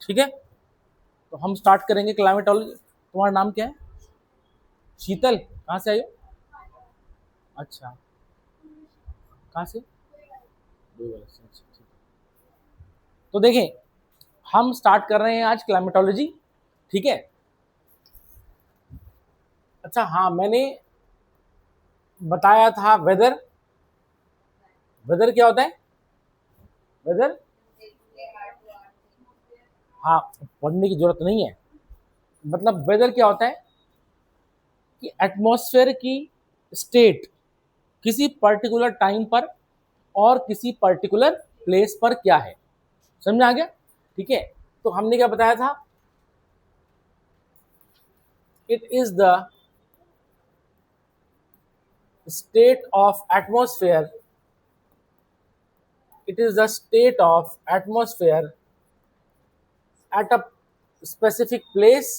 ठीक है, तो हम स्टार्ट करेंगे क्लाइमेटोलॉजी। तुम्हारा नाम क्या है? शीतल, कहाँ से आई हो? अच्छा, कहाँ से? डोईवाला से, अच्छा, ठीक है। तो देखें, हम स्टार्ट कर रहे हैं आज क्लाइमेटोलॉजी। ठीक है, अच्छा हाँ, मैंने बताया था वेदर। वेदर क्या होता है? वेदर, हाँ, पढ़ने की जरूरत नहीं है। मतलब वेदर क्या होता है कि एटमॉस्फेयर की स्टेट किसी पर्टिकुलर टाइम पर और किसी पर्टिकुलर प्लेस पर क्या है। समझ आ गया? ठीक है, तो हमने क्या बताया था? It is the state of atmosphere, it is the state of atmosphere at a specific place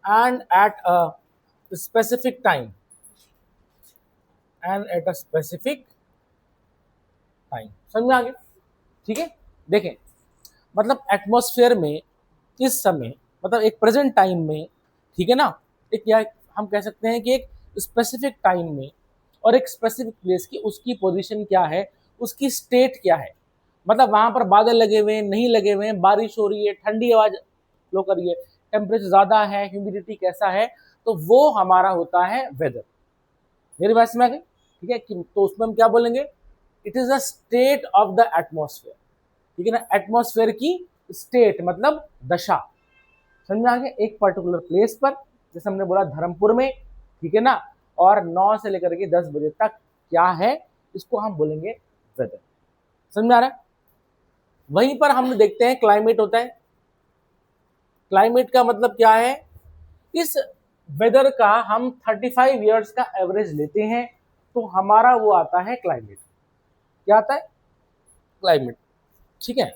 and at a specific time and at a specific time। समझ में आ गया? ठीक है, देखें, मतलब एटमॉस्फेयर में इस समय, मतलब एक प्रेजेंट टाइम में, ठीक है ना, एक क्या हम कह सकते हैं कि एक स्पेसिफिक टाइम में और एक स्पेसिफिक प्लेस की उसकी पोजीशन क्या है, उसकी स्टेट क्या है। मतलब वहां पर बादल लगे हुए हैं, नहीं लगे हुए हैं, बारिश हो रही है, ठंडी आवाज लो कर रही है, टेम्परेचर ज्यादा है, ह्यूमिडिटी कैसा है, तो वो हमारा होता है वेदर। मेरी बात समझ में आ गई? ठीक है, तो उसमें हम क्या बोलेंगे? It is the state of the atmosphere. ठीक है ना, एटमॉस्फेयर की स्टेट मतलब दशा। समझ में आ गया? एक पर्टिकुलर प्लेस पर, जैसे हमने बोला धर्मपुर में, ठीक है ना, और 9 से लेकर के 10 बजे तक क्या है, इसको हम बोलेंगे वेदर। समझ में आ रहा है? वहीं पर हम देखते हैं क्लाइमेट होता है। क्लाइमेट का मतलब क्या है? इस वेदर का हम 35 ईयर्स का एवरेज लेते हैं, तो हमारा वो आता है क्लाइमेट। क्या आता है? क्लाइमेट। ठीक है,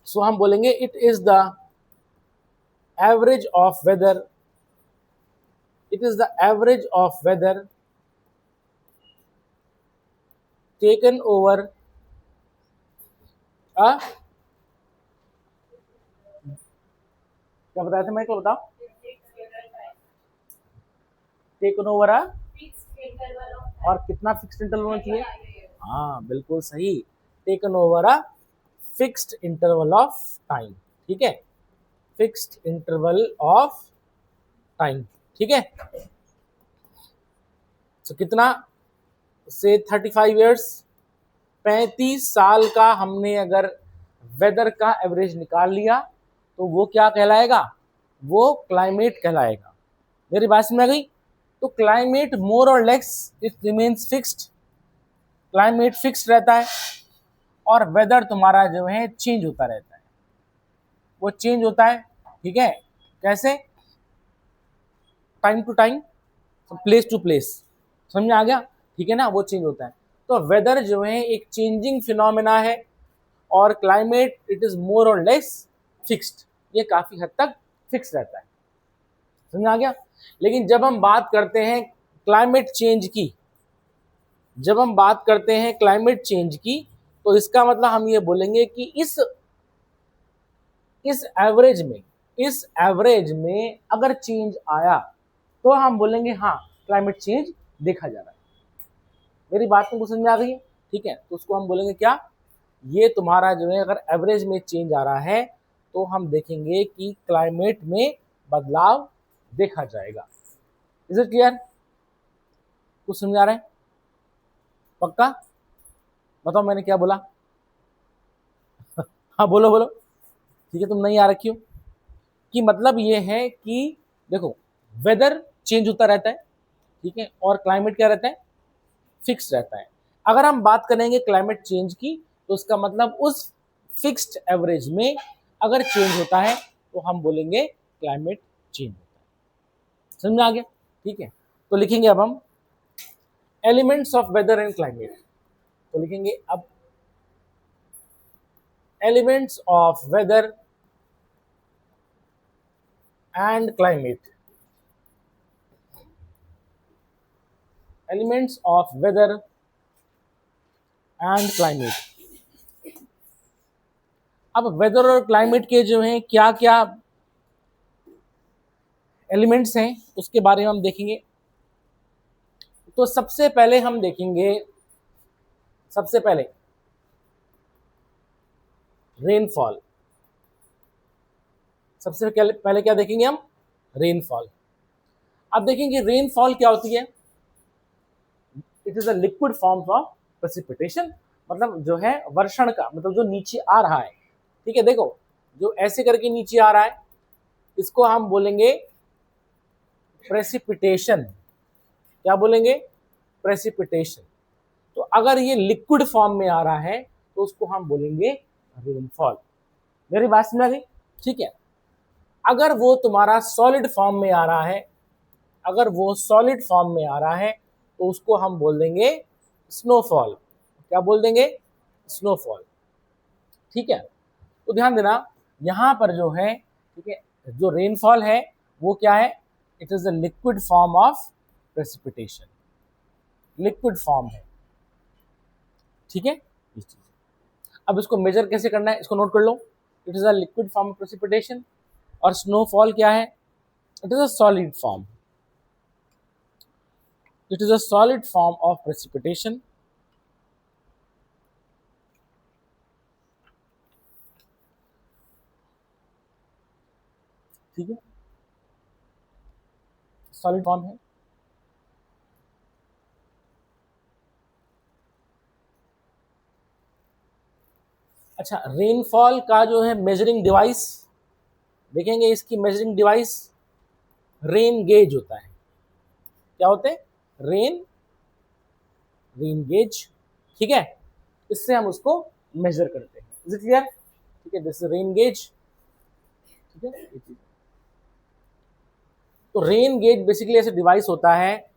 सो हम बोलेंगे it is the average of weather, it is the average of weather taken over a, क्या बताया था मैं, को बताओ, टेकन ओवर अ, और कितना फिक्स्ड इंटरवल होना चाहिए? हाँ बिल्कुल सही, taken over a fixed interval of time. ठीक है, फिक्स्ड इंटरवल ऑफ टाइम। ठीक है, तो कितना से 35 ईयर्स, 35 साल का हमने अगर वेदर का एवरेज निकाल लिया तो वो क्या कहलाएगा? वो क्लाइमेट कहलाएगा। मेरी बात समझ में आ गई? तो क्लाइमेट मोर और less it remains fixed, climate fixed रहता है, और वेदर तुम्हारा जो है चेंज होता रहता है। वो चेंज होता है, ठीक है, कैसे? Time to time, place to place. समझ में आ गया? ठीक है ना, वो चेंज होता है। तो वेदर जो है एक चेंजिंग फिनोमेना है, और क्लाइमेट इट इज मोर और लेस फिक्स्ड, ये काफी हद तक फिक्स रहता है। समझ में आ गया? लेकिन जब हम बात करते हैं क्लाइमेट चेंज की, जब हम बात करते हैं क्लाइमेट चेंज की, तो इसका मतलब हम ये बोलेंगे कि इस एवरेज में, इस एवरेज में अगर चेंज आया तो हम बोलेंगे हाँ क्लाइमेट चेंज देखा जा रहा है। मेरी बात तुमको समझ में आ गई है? ठीक है, तो उसको हम बोलेंगे क्या? ये तुम्हारा जो है अगर एवरेज में चेंज आ रहा है तो हम देखेंगे कि क्लाइमेट में बदलाव देखा जाएगा। Is it clear? कुछ समझ आ रहा है? पक्का? बताओ मैंने क्या बोला? हाँ बोलो बोलो। ठीक है, तुम नहीं आ रखी हो। कि मतलब ये है कि देखो, वेदर चेंज होता रहता है, ठीक है, और क्लाइमेट क्या रहता है? फिक्स रहता है। अगर हम बात करेंगे क्लाइमेट चेंज की, तो उसका मतलब उस फिक्स्ड एवरेज में अगर चेंज होता है तो हम बोलेंगे क्लाइमेट चेंज होता है। समझ में आ गया? ठीक है, तो लिखेंगे अब हम elements of weather and climate. तो लिखेंगे अब elements of weather and climate, elements of weather and climate. अब वेदर और क्लाइमेट के जो हैं क्या क्या एलिमेंट्स हैं उसके बारे में हम देखेंगे। तो सबसे पहले हम देखेंगे, सबसे पहले रेनफॉल। सबसे पहले क्या देखेंगे हम? रेनफॉल। अब देखेंगे रेनफॉल क्या होती है। It is a liquid form of precipitation, मतलब जो है वर्षण का, मतलब जो नीचे आ रहा है। ठीक है, देखो जो ऐसे करके नीचे आ रहा है इसको हम बोलेंगे प्रेसिपिटेशन। क्या बोलेंगे? प्रेसिपिटेशन। तो अगर ये लिक्विड फॉर्म में आ रहा है तो उसको हम बोलेंगे रेनफॉल। मेरी बात समझ आ गई? ठीक है। अगर वो तुम्हारा सॉलिड फॉर्म में आ रहा है, अगर वो सॉलिड फॉर्म में आ रहा है तो उसको हम बोल देंगे स्नोफॉल। क्या बोल देंगे? स्नोफॉल। ठीक है, तो ध्यान देना यहां पर जो है, ठीक है, जो रेनफॉल है वो क्या है? It is a liquid form of precipitation, liquid form है। ठीक है, इस चीज। अब इसको मेजर कैसे करना है इसको नोट कर लो। It is a liquid form of precipitation. और स्नोफॉल क्या है? It is a solid form, it is a solid form of precipitation. ठीक है, सॉलिड फॉर्म है। अच्छा, रेनफॉल का जो है मेजरिंग डिवाइस देखेंगे, इसकी मेजरिंग डिवाइस रेन गेज होता है। क्या होते हैं? Rain rain gauge. ठीक है, इससे हम उसको मेजर करते हैं। Is it clear? ठीक है, दिस रेन गेज। ठीक है, तो रेन गेज बेसिकली ऐसे डिवाइस होता है।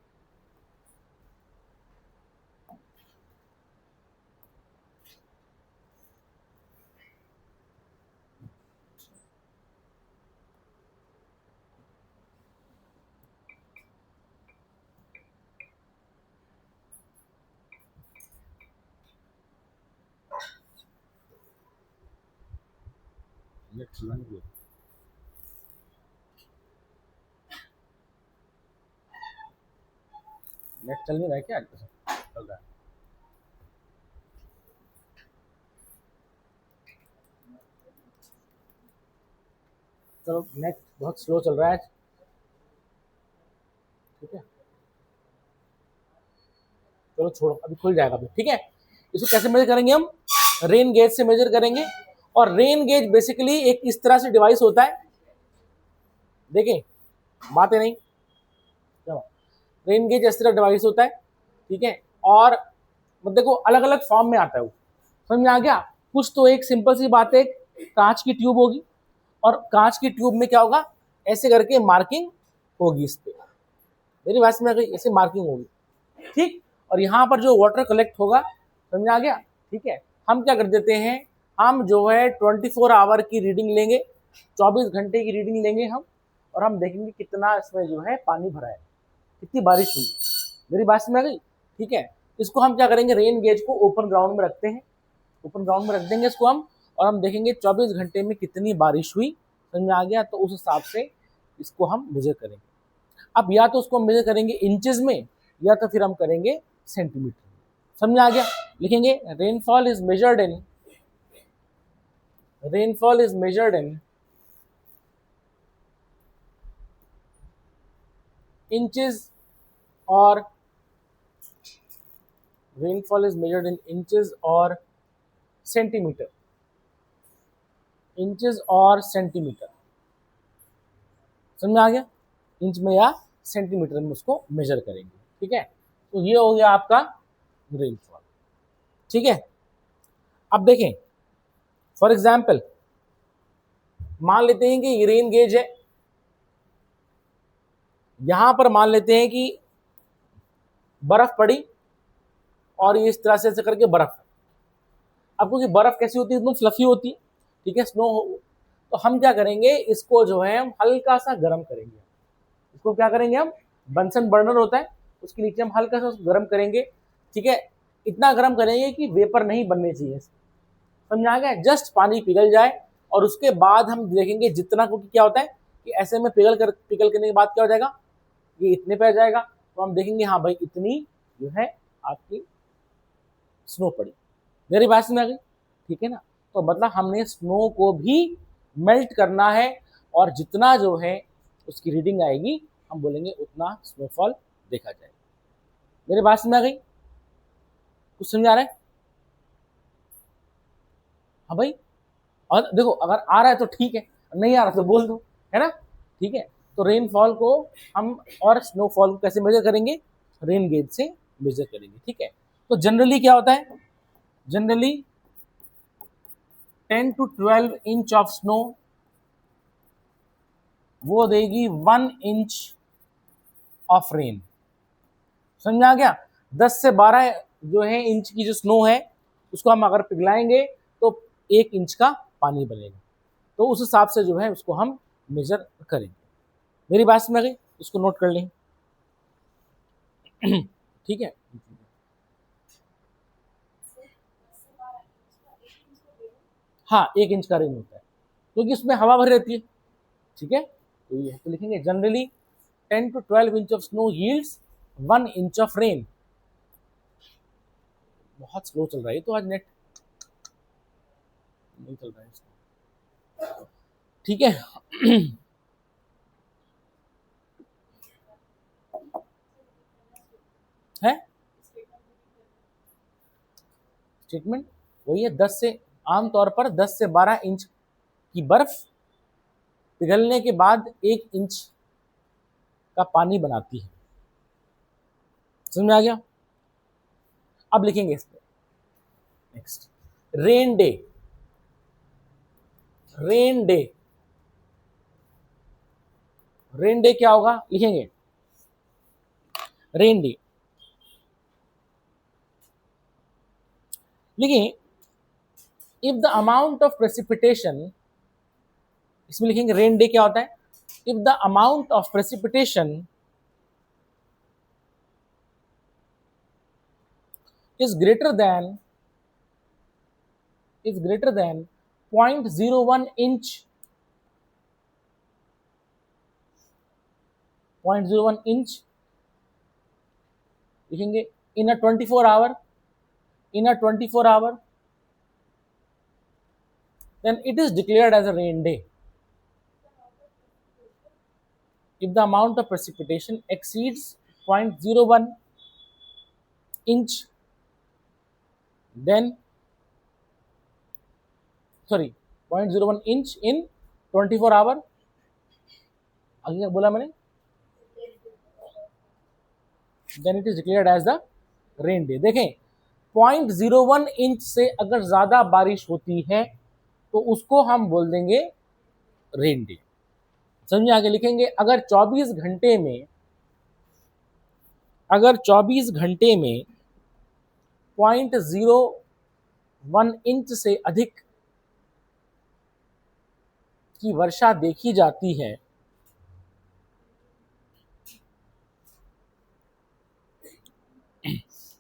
नेट चल नहीं रहा है क्या? चल रहा है। चलो, नेट बहुत स्लो चल रहा है। ठीक है, चलो छोड़ो, अभी खुल जाएगा अभी। ठीक है, इसको कैसे मेजर करेंगे हम? रेन गेज से मेजर करेंगे। और रेन गेज बेसिकली एक इस तरह से डिवाइस होता है। देखें, बातें नहीं, रेन गेज इस तरह डिवाइस होता है। ठीक है, और देखो अलग अलग फॉर्म में आता है वो। समझ में आ गया? कुछ तो एक सिंपल सी बात है, कांच की ट्यूब होगी और कांच की ट्यूब में क्या होगा, ऐसे करके मार्किंग होगी इस पे। मेरी बात में अगर ऐसे मार्किंग होगी, ठीक। और यहाँ पर जो वाटर कलेक्ट होगा, समझ आ गया? ठीक है, हम क्या कर देते हैं, हम जो है 24 आवर की रीडिंग लेंगे, 24 घंटे की रीडिंग लेंगे हम, और हम देखेंगे कितना इसमें जो है पानी भरा है, कितनी बारिश हुई है। मेरी बात में आ गई? ठीक है, इसको हम क्या करेंगे, रेन गेज को ओपन ग्राउंड में रखते हैं, ओपन ग्राउंड में रख देंगे इसको हम, और हम देखेंगे 24 घंटे में कितनी बारिश हुई। समझ में आ गया? तो उस हिसाब से इसको हम मेजर करेंगे। अब या तो उसको हम मेजर करेंगे इंचेस में, या तो फिर हम करेंगे सेंटीमीटर में। समझ में आ गया? लिखेंगे rainfall is measured in, rainfall is measured in inches, और rainfall is measured in inches और सेंटीमीटर, इंचेस और सेंटीमीटर। समझ में आ गया? इंच में या सेंटीमीटर में उसको मेजर करेंगे। ठीक है, तो ये हो गया आपका रेनफॉल। ठीक है, अब देखें, फॉर एग्जाम्पल मान लेते हैं कि ये रेन गेज है, यहां पर मान लेते हैं कि बर्फ पड़ी और ये इस तरह से ऐसे करके बर्फ। अब क्योंकि बर्फ कैसी होती है, एकदम फ्लफी होती है, ठीक है, स्नो। तो हम क्या करेंगे, इसको जो है हम हल्का सा गर्म करेंगे। इसको क्या करेंगे हम, बंसन बर्नर होता है, उसके नीचे हम हल्का सा गर्म करेंगे। ठीक है, इतना गर्म करेंगे कि वेपर नहीं बनने चाहिए। समझ में आ गया? जस्ट पानी पिघल जाए और उसके बाद हम देखेंगे जितना, क्योंकि क्या होता है कि ऐसे में पिघल करने के बाद क्या हो जाएगा, ये इतने पे आ जाएगा, तो हम देखेंगे हाँ भाई इतनी जो है आपकी स्नो पड़ी। मेरी बात समझ आ गई? ठीक है ना? तो मतलब हमने स्नो को भी मेल्ट करना है और जितना जो है उसकी रीडिंग आएगी हम बोलेंगे उतना स्नोफॉल देखा जाएगा। मेरी बात समझ आ गई? कुछ समझ आ रहा है? हाँ भाई, और देखो अगर आ रहा है तो ठीक है, नहीं आ रहा तो बोल दो, है ना? ठीक है, तो रेनफॉल को हम और स्नोफॉल को कैसे मेजर करेंगे? रेन गेज से मेजर करेंगे। ठीक है, तो जनरली क्या होता है, generally 10 to 12 inch of snow वो देगी 1 इंच ऑफ रेन। समझ में आ गया? 10 से 12 जो है इंच की जो स्नो है उसको हम अगर पिघलाएंगे तो 1 इंच का पानी बनेगा, तो उस हिसाब से जो है उसको हम मेजर करेंगे। मेरी बात समझ गई? इसको नोट कर लें। ठीक है, हाँ 1 इंच का रेन होता है क्योंकि उसमें हवा भरी रहती है। ठीक है, तो ये तो लिखेंगे generally 10 to 12 inch of snow yields 1 inch of rain. बहुत स्लो चल रहा है तो आज नेट नहीं चल रहा है। ठीक है, है स्टेटमेंट वही है, 10 से आमतौर पर 10 से 12 इंच की बर्फ पिघलने के बाद 1 इंच का पानी बनाती है। समझ में आ गया? अब लिखेंगे इस पे next, rain day. Rain day, rain day क्या होगा लिखेंगे, रेन डे लिखेंगे if the amount of precipitation, इसमें लिखेंगे रेन डे क्या होता है, if the amount of precipitation is greater than 0.01 inch, 0.01 inch लिखेंगे इन अ 24 our, in a 24 hour, then it is declared as a rain day. If the amount of precipitation exceeds 0.01 inch, then 0.01 inch in 24 hour, आगे बोला मैंने, then it is declared as the rain day। देखें 0.01 inch से अगर ज्यादा बारिश होती है तो उसको हम बोल देंगे रेन डे। समझिए, आगे लिखेंगे अगर 24 घंटे में 0.01 इंच से अधिक की वर्षा देखी जाती है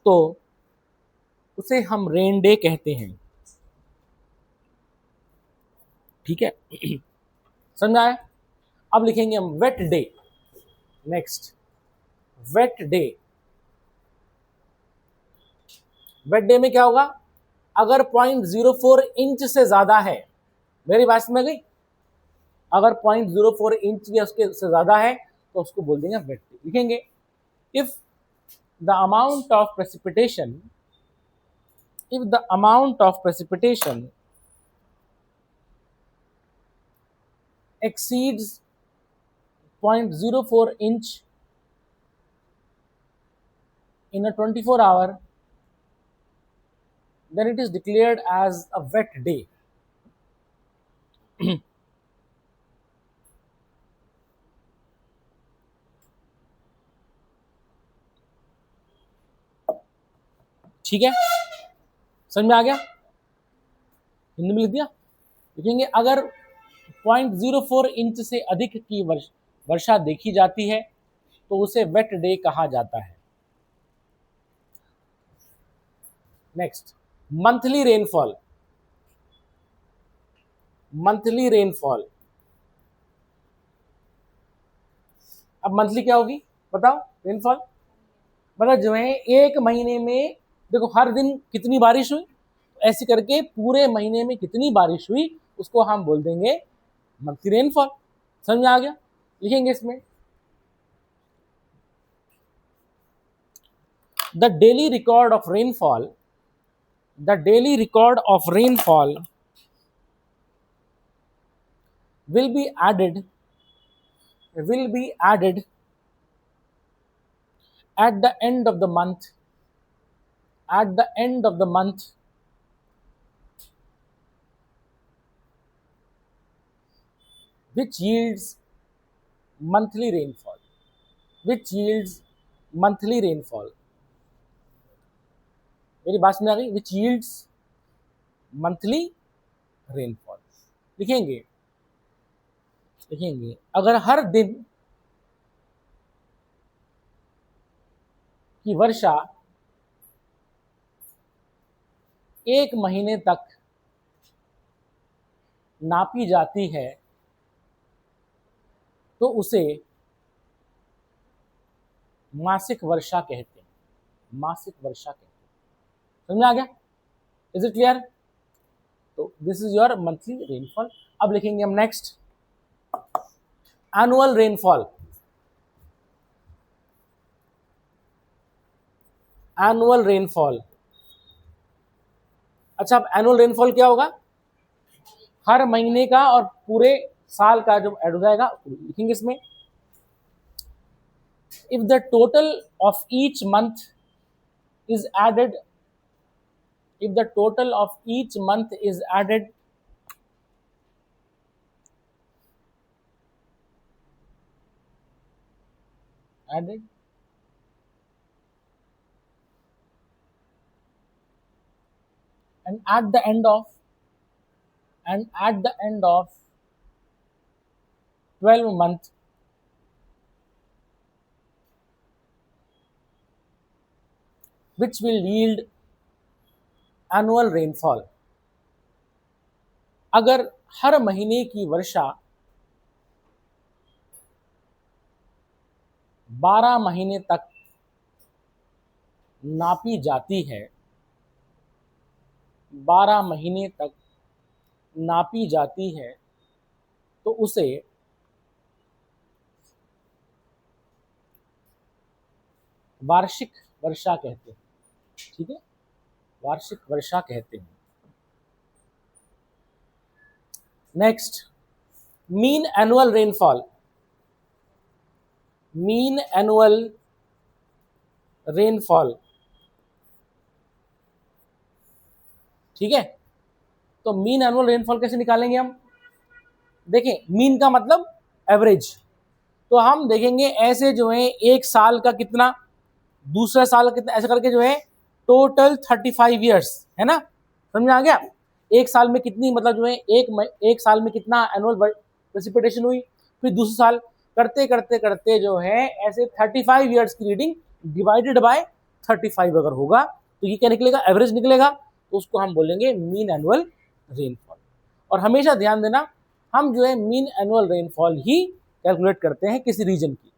तो उसे हम रेन डे कहते हैं। ठीक है, समझ आया? अब लिखेंगे हम wet day. Next, wet day. Wet day में क्या होगा, अगर 0.04 इंच से ज्यादा है, मेरी बात में गई, अगर 0.04 इंच या उसके से ज्यादा है तो उसको बोल देंगे वेट डे। लिखेंगे if the amount of precipitation exceeds 0.04 inch in a 24 hour, then it is declared as a wet day। ठीक है, समझ में आ गया? हिंदी में लिख दिया। लिखेंगे अगर 0.04 इंच से अधिक की वर्षा देखी जाती है तो उसे वेट डे कहा जाता है। Next, monthly rainfall. Monthly rainfall. अब मंथली क्या होगी बताओ रेनफॉल, मतलब जो है एक महीने में देखो हर दिन कितनी बारिश हुई, ऐसे करके पूरे महीने में कितनी बारिश हुई उसको हम बोल देंगे मंथली रेनफॉल। समझ में आ गया? लिखेंगे इसमें the daily record of rainfall, the daily record of rainfall will be added, will be added at the end of the month, at the end of the month, which yields monthly rainfall, which yields monthly rainfall। मेरी बात में आ गई? which yields monthly rainfall। लिखेंगे, लिखेंगे अगर हर दिन की वर्षा एक महीने तक नापी जाती है तो उसे मासिक वर्षा कहते हैं, मासिक वर्षा कहते हैं। समझ में आ गया? Is it clear? तो this is your monthly rainfall. अब लिखेंगे हम next annual rainfall. Annual rainfall, अच्छा अब एनुअल रेनफॉल क्या होगा? हर महीने का और पूरे साल का जो ऐड हो जाएगा लिखेंगे इसमें। If the total of each month is added, if the total of each month is added, added and at the end of, and at the end of 12 month which will yield annual rainfall। अगर हर महीने की वर्षा 12 महीने तक नापी जाती है, 12 महीने तक नापी जाती है तो उसे वार्षिक वर्षा कहते हैं। ठीक है, वार्षिक वर्षा कहते हैं। Next mean annual rainfall, mean annual rainfall. ठीक है, तो मीन एनुअल रेनफॉल कैसे निकालेंगे हम? देखें मीन का मतलब एवरेज, तो हम देखेंगे ऐसे जो है एक साल का कितना, दूसरा साल का कितना, ऐसे करके जो है टोटल 35 ईयर्स है ना। समझ में आ गया? एक साल में कितनी मतलब जो है एक साल में कितना एनुअल प्रेसिपिटेशन हुई, फिर दूसरे साल करते करते करते जो है ऐसे 35 ईयर्स की रीडिंग डिवाइडेड बाय 35 अगर होगा तो ये क्या निकलेगा? एवरेज निकलेगा। तो उसको हम बोलेंगे मीन एनुअल रेनफॉल। और हमेशा ध्यान देना हम जो है मीन एनुअल रेनफॉल ही कैलकुलेट करते हैं किसी रीजन की।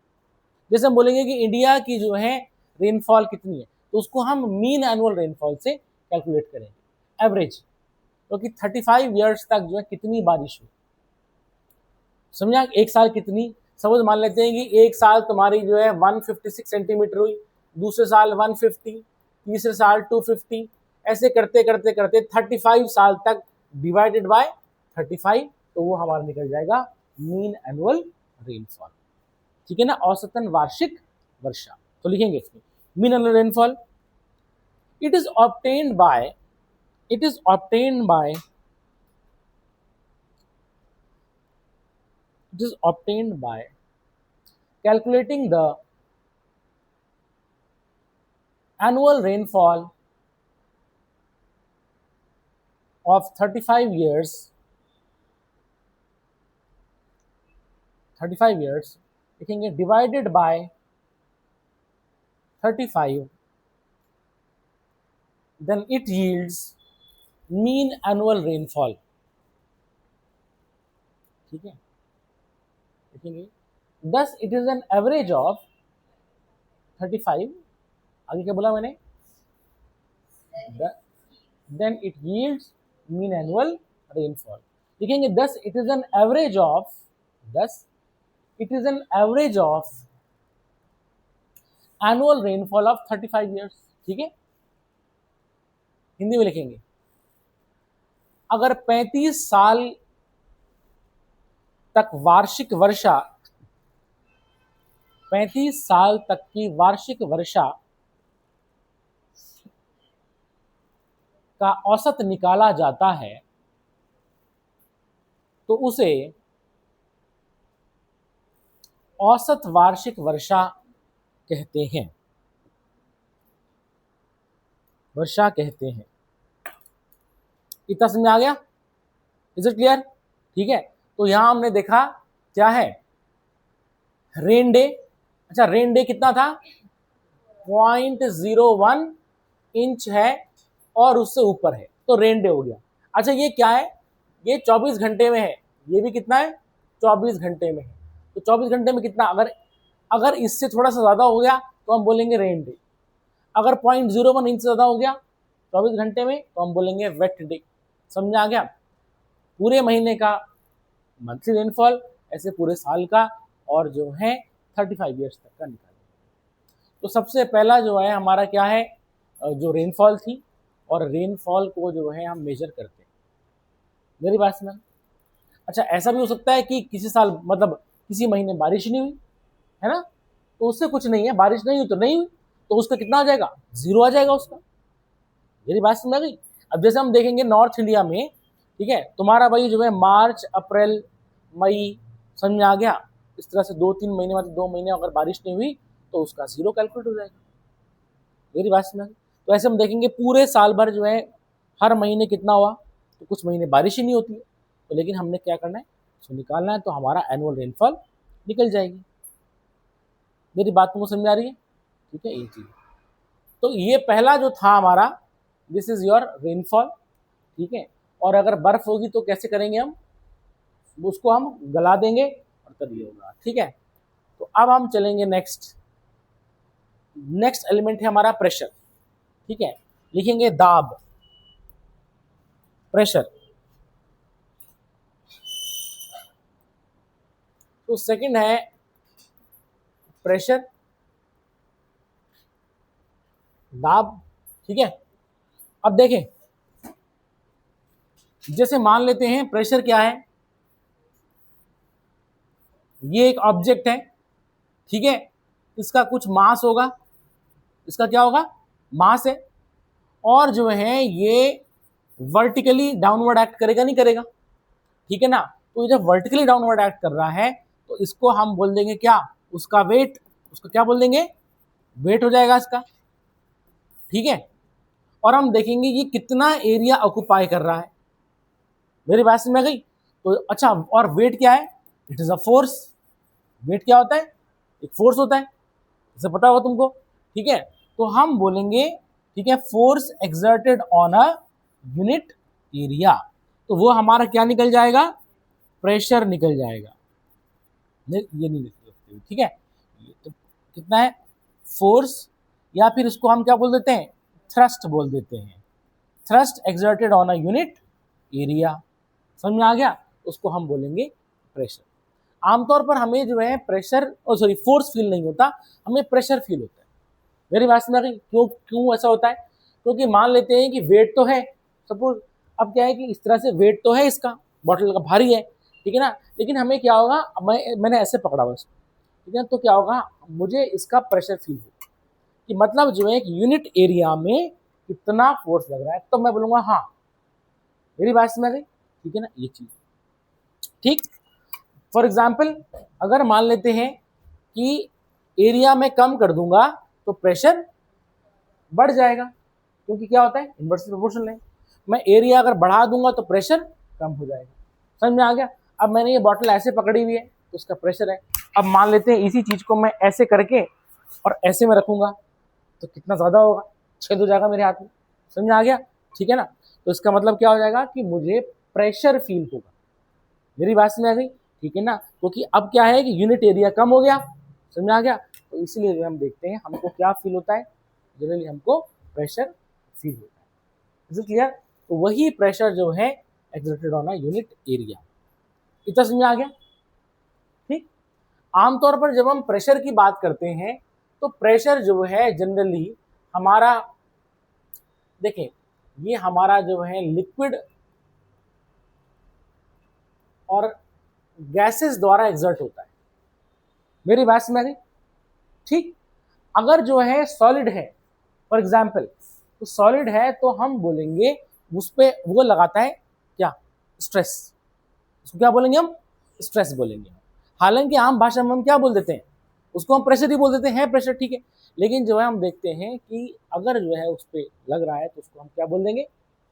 जैसे हम बोलेंगे कि इंडिया की जो है रेनफॉल कितनी है तो उसको हम मीन एनुअल रेनफॉल से कैलकुलेट करेंगे एवरेज, क्योंकि 35 ईयर्स तक जो है कितनी बारिश हुई। समझा? एक साल कितनी, सपोज मान लेते हैं कि एक साल तुम्हारी जो है 156 सेंटीमीटर हुई, दूसरे साल 150, तीसरे साल 250, ऐसे करते करते करते 35 साल तक डिवाइडेड बाय 35, तो वो हमारा निकल जाएगा मीन एनुअल रेनफॉल। ठीक है ना, औसतन वार्षिक वर्षा। तो लिखेंगे इसमें mean annual rainfall, it is obtained by, it is obtained by, it is obtained by calculating the annual rainfall of 35 years, 35 years लिखेंगे divided by 35, then it yields mean annual rainfall। ठीक है, देखेंगे this it is an average of 35, आगे क्या बोला मैंने, then it yields mean annual rainfall. देखेंगे this it is an average of, this it is an average of annual rainfall of 35 years. ठीक है, हिंदी में लिखेंगे, अगर 35 साल तक वार्षिक वर्षा, 35 साल तक की वार्षिक वर्षा का औसत निकाला जाता है तो उसे औसत वार्षिक वर्षा कहते हैं, वर्षा कहते हैं। इतना समझ में आ गया? Is it clear? ठीक है, तो यहां हमने देखा क्या है, रेन डे। अच्छा, रेन डे कितना था, 0.01 इंच है और उससे ऊपर है तो रेन डे हो गया। अच्छा, ये क्या है, ये 24 घंटे में है, ये भी कितना है, 24 घंटे में है। तो 24 घंटे में कितना, अगर इससे थोड़ा सा ज्यादा हो गया तो हम बोलेंगे रेन डे, अगर 0.01 इंच से ज्यादा हो गया 24 घंटे में तो हम बोलेंगे वेट डे। समझ आ गया? पूरे महीने का मंथली रेनफॉल, ऐसे पूरे साल का, और जो है 35 ईयर्स तक का निकालेंगे। तो सबसे पहला जो है हमारा क्या है, जो रेनफॉल थी, और रेनफॉल को जो है हम मेजर करते हैं। मेरी बात सुना? अच्छा, ऐसा भी हो सकता है कि किसी साल मतलब किसी महीने बारिश नहीं हुई है ना, तो उससे कुछ नहीं है, बारिश नहीं हुई तो नहीं हुई, तो उसका कितना आ जाएगा, 0 आ जाएगा उसका। मेरी बात समझ गई? अब जैसे हम देखेंगे नॉर्थ इंडिया में, ठीक है, तुम्हारा भाई जो है मार्च अप्रैल मई, समझ में आ गया, इस तरह से 2-3 महीने, मतलब 2 महीने अगर बारिश नहीं हुई तो उसका 0 कैलकुलेट हो जाएगा। मेरी बात समझ? तो ऐसे हम देखेंगे पूरे साल भर जो है हर महीने कितना हुआ, तो कुछ महीने बारिश ही नहीं होती है, तो लेकिन हमने क्या करना है, उसको निकालना है, तो हमारा एनुअल रेनफॉल निकल जाएगी। मेरी बात तुमको समझ आ रही है? ठीक है, ये चीज। तो ये पहला जो था हमारा, दिस इज योर रेनफॉल। ठीक है, और अगर बर्फ होगी तो कैसे करेंगे हम, उसको हम गला देंगे और तब ये होगा। ठीक है, तो अब हम चलेंगे नेक्स्ट एलिमेंट है हमारा प्रेशर। ठीक है, लिखेंगे दाब, प्रेशर। तो सेकंड है प्रेशर, दाब। ठीक है, अब देखें, जैसे मान लेते हैं प्रेशर क्या है, ये एक ऑब्जेक्ट है, ठीक है, इसका कुछ मास होगा, इसका क्या होगा, मास है, और जो है ये वर्टिकली डाउनवर्ड एक्ट करेगा, नहीं करेगा? ठीक है ना, तो ये जब वर्टिकली डाउनवर्ड एक्ट कर रहा है तो इसको हम बोल देंगे क्या, उसका वेट, उसका क्या बोल देंगे, वेट हो जाएगा इसका। ठीक है, और हम देखेंगे ये कितना एरिया ऑक्युपाई कर रहा है। मेरी बात समझ में गई? तो अच्छा, और वेट क्या है, it is a force. Weight क्या होता है, एक फोर्स होता है, इसे पता होगा तुमको। ठीक है, तो हम बोलेंगे, ठीक है, force exerted on a unit area, तो वो हमारा क्या निकल जाएगा, प्रेशर निकल जाएगा। ये नहीं लिख सकते, ठीक है, ये तो कितना है, फोर्स, या फिर इसको हम क्या बोल देते हैं, थ्रस्ट बोल देते हैं, thrust exerted on a unit area. समझ में आ गया? उसको हम बोलेंगे प्रेशर। आमतौर पर हमें जो है प्रेशर, सॉरी, फोर्स फील नहीं होता, हमें प्रेशर फील होता है। मेरी बात समझ गई? क्यों ऐसा होता है? क्योंकि मान लेते हैं कि वेट तो है, सपोज, अब क्या है कि इस तरह से वेट तो है इसका, बॉटल का भारी है, ठीक है ना, लेकिन हमें क्या होगा, मैंने ऐसे पकड़ा बस, ठीक है, तो क्या होगा, मुझे इसका प्रेशर फील होगा, कि मतलब जो है कि यूनिट एरिया में कितना फोर्स लग रहा है, तो मैं बोलूंगा हाँ। मेरी बात समझ गई? ठीक है ना, ये चीज। ठीक, फॉर एग्जाम्पल, अगर मान लेते हैं कि एरिया में कम कर दूंगा तो प्रेशर बढ़ जाएगा, क्योंकि क्या होता है, इन्वर्सली प्रोपोर्शनल है। मैं एरिया अगर बढ़ा दूंगा तो प्रेशर कम हो जाएगा। समझ में आ गया? अब मैंने ये बॉटल ऐसे पकड़ी हुई है तो उसका प्रेशर है, अब मान लेते हैं इसी चीज को मैं ऐसे करके और ऐसे में रखूंगा तो कितना ज्यादा होगा, छेद हो जाएगा मेरे हाथ में। समझ में आ गया? ठीक है ना, तो इसका मतलब क्या हो जाएगा कि मुझे प्रेशर फील होगा। मेरी बात समझ आ गई? ठीक है ना, क्योंकि अब क्या है कि यूनिट एरिया कम हो गया, समझ आ गया। तो इसलिए हम देखते हैं हमको क्या फील होता है, जनरली हमको प्रेशर फील होता है। Is it clear? तो वही प्रेशर जो है exerted on a unit area. इतना समझ आ गया? ठीक। आमतौर पर जब हम प्रेशर की बात करते हैं तो प्रेशर जो है जनरली हमारा, देखें ये हमारा जो है लिक्विड और गैसेस द्वारा एग्जर्ट होता है। मेरी बात समझ आ गई? ठीक। अगर जो है सॉलिड है, फॉर एग्जाम्पल, तो सॉलिड है तो हम बोलेंगे उस पर वो लगाता है क्या, स्ट्रेस। उसको क्या बोलेंगे हम, स्ट्रेस बोलेंगे। हालांकि आम भाषा में हम क्या बोल देते हैं, उसको हम प्रेशर ही बोल देते हैं, प्रेशर ठीक है। लेकिन जो है हम देखते हैं कि अगर जो है उस पर लग रहा है तो उसको हम क्या बोल देंगे,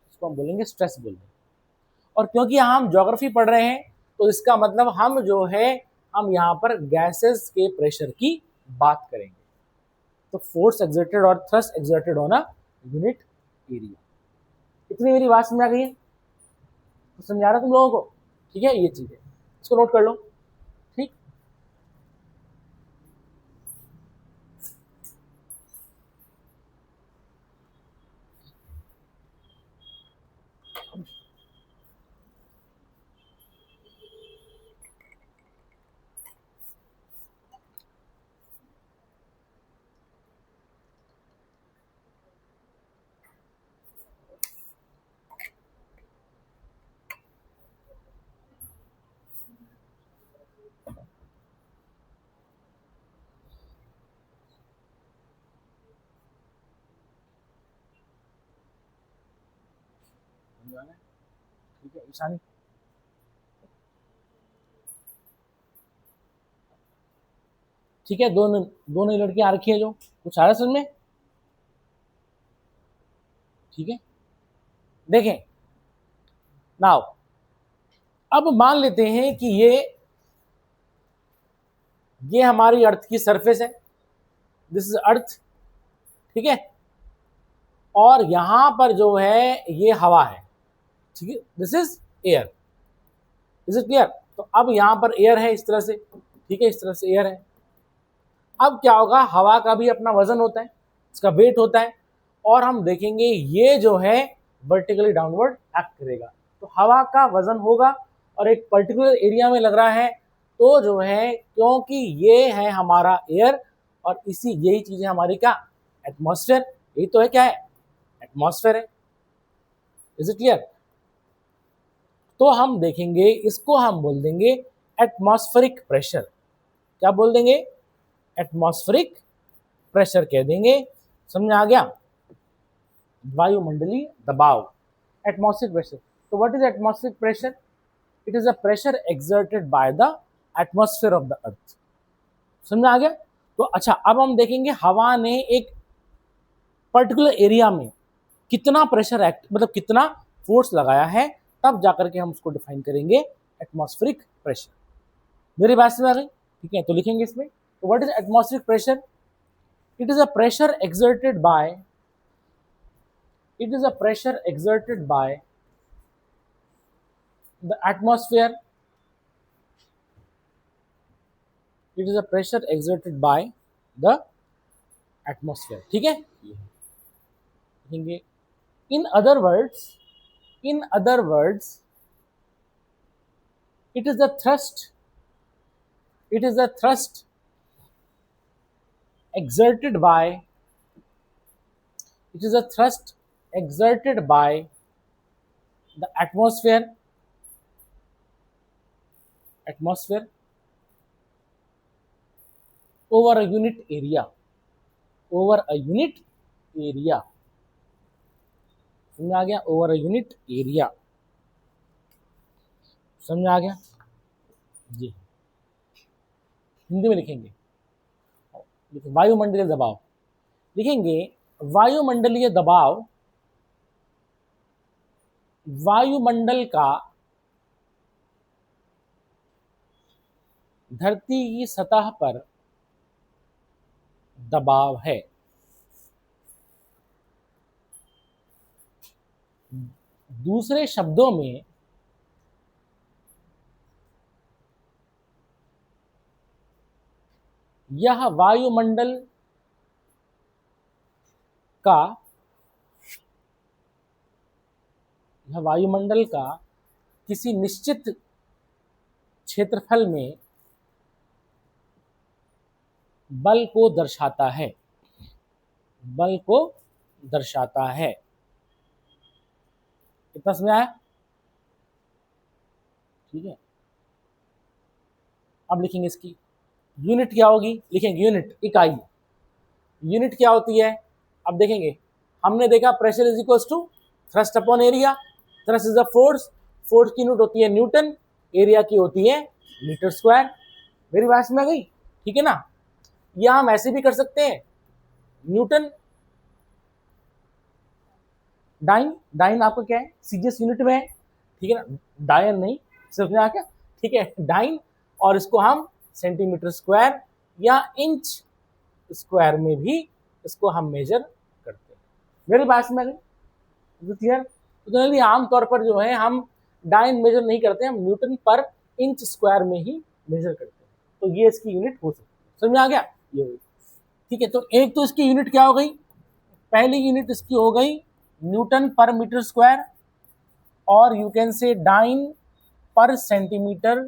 उसको हम बोलेंगे स्ट्रेस बोल देंगे। और क्योंकि हम ज्योग्राफी पढ़ रहे हैं तो इसका मतलब हम जो है हम यहाँ पर गैसेस के प्रेशर की बात करेंगे। तो फोर्स एक्सर्टेड और thrust exerted on a unit area. इतनी मेरी बात समझ आ गई है? तो समझा रहा तुम लोगों को? ठीक है, ये चीज है, इसको नोट कर लो। ठीक। ठीक है ईशानी, ठीक है, दोनों दोनों लड़कियां आ रखी है, जो कुछ आ रहा है समझ में? ठीक है, देखें नाउ, अब मान लेते हैं कि ये हमारी अर्थ की सरफेस है, दिस इज अर्थ, ठीक है, और यहां पर जो है ये हवा है, ठीक है, this is air. Is it clear? तो अब यहां पर एयर है इस तरह से, ठीक है, इस तरह से एयर है। अब क्या होगा, हवा का भी अपना वजन होता है, इसका वेट होता है, और हम देखेंगे ये जो है वर्टिकली डाउनवर्ड एक्ट करेगा। तो हवा का वजन होगा और एक पर्टिकुलर एरिया में लग रहा है, तो जो है क्योंकि ये है हमारा एयर और इसी यही चीज है हमारी क्या, एटमॉस्फेयर। यही तो है, क्या है, एटमॉस्फेयर है। Is it clear? तो हम देखेंगे इसको हम बोल देंगे एटमॉस्फेरिक प्रेशर। क्या बोल देंगे, एटमॉस्फेरिक प्रेशर कह देंगे। समझ आ गया? वायुमंडलीय दबाव, एटमॉस्फेरिक प्रेशर। तो what is atmospheric pressure? It is a pressure exerted by the atmosphere of the earth. समझ आ गया? तो अच्छा, अब हम देखेंगे हवा ने एक पर्टिकुलर एरिया में कितना प्रेशर एक्ट, मतलब कितना फोर्स लगाया है, तब जाकर के हम उसको डिफाइन करेंगे एटमॉस्फेरिक प्रेशर। मेरी बात समझ आ गई? ठीक है, तो लिखेंगे इसमें, तो what is atmospheric pressure? It is a pressure exerted by, it is a pressure exerted by the atmosphere, it is a pressure exerted by the atmosphere। ठीक है, in other words, in other words, it is the thrust, it is the thrust exerted by, it is a thrust exerted by the atmosphere, atmosphere over a unit area, over a unit area। समझ आ गया? Over a unit area. समझ आ गया जी? हिंदी में लिखेंगे, वायुमंडलीय दबाव लिखेंगे। वायुमंडलीय दबाव वायुमंडल का धरती की सतह पर दबाव है। दूसरे शब्दों में, यह वायुमंडल का यह वायुमंडल का किसी निश्चित क्षेत्रफल में बल को दर्शाता है, बल को दर्शाता है। कितना समझ आया? ठीक है, अब लिखेंगे इसकी यूनिट क्या होगी, लिखेंगे यूनिट, इकाई। यूनिट क्या होती है अब देखेंगे। हमने देखा pressure is equal to thrust upon area. Thrust is a force, force की यूनिट होती है न्यूटन, एरिया की होती है मीटर स्क्वायर। मेरी बात में आ गई? ठीक है ना। या हम ऐसे भी कर सकते हैं, न्यूटन डाइन, डाइन आपका क्या है सीजीएस यूनिट में है, ठीक है ना, डायन नहीं, सिर्फ में आ क्या, ठीक है, डाइन। और इसको हम सेंटीमीटर स्क्वायर या इंच स्क्वायर में भी इसको हम मेजर करते हैं। मेरी बात में आ गई क्लियर? तो जनरली आमतौर पर जो है हम डाइन मेजर नहीं करते, हम न्यूटन पर इंच स्क्वायर में ही मेजर करते हैं। तो ये इसकी यूनिट हो सकती है। समझ में आ गया ये? ठीक है, तो एक तो इसकी यूनिट क्या हो गई, पहली यूनिट इसकी हो गई न्यूटन पर मीटर स्क्वायर, और you can say dyne per centimetre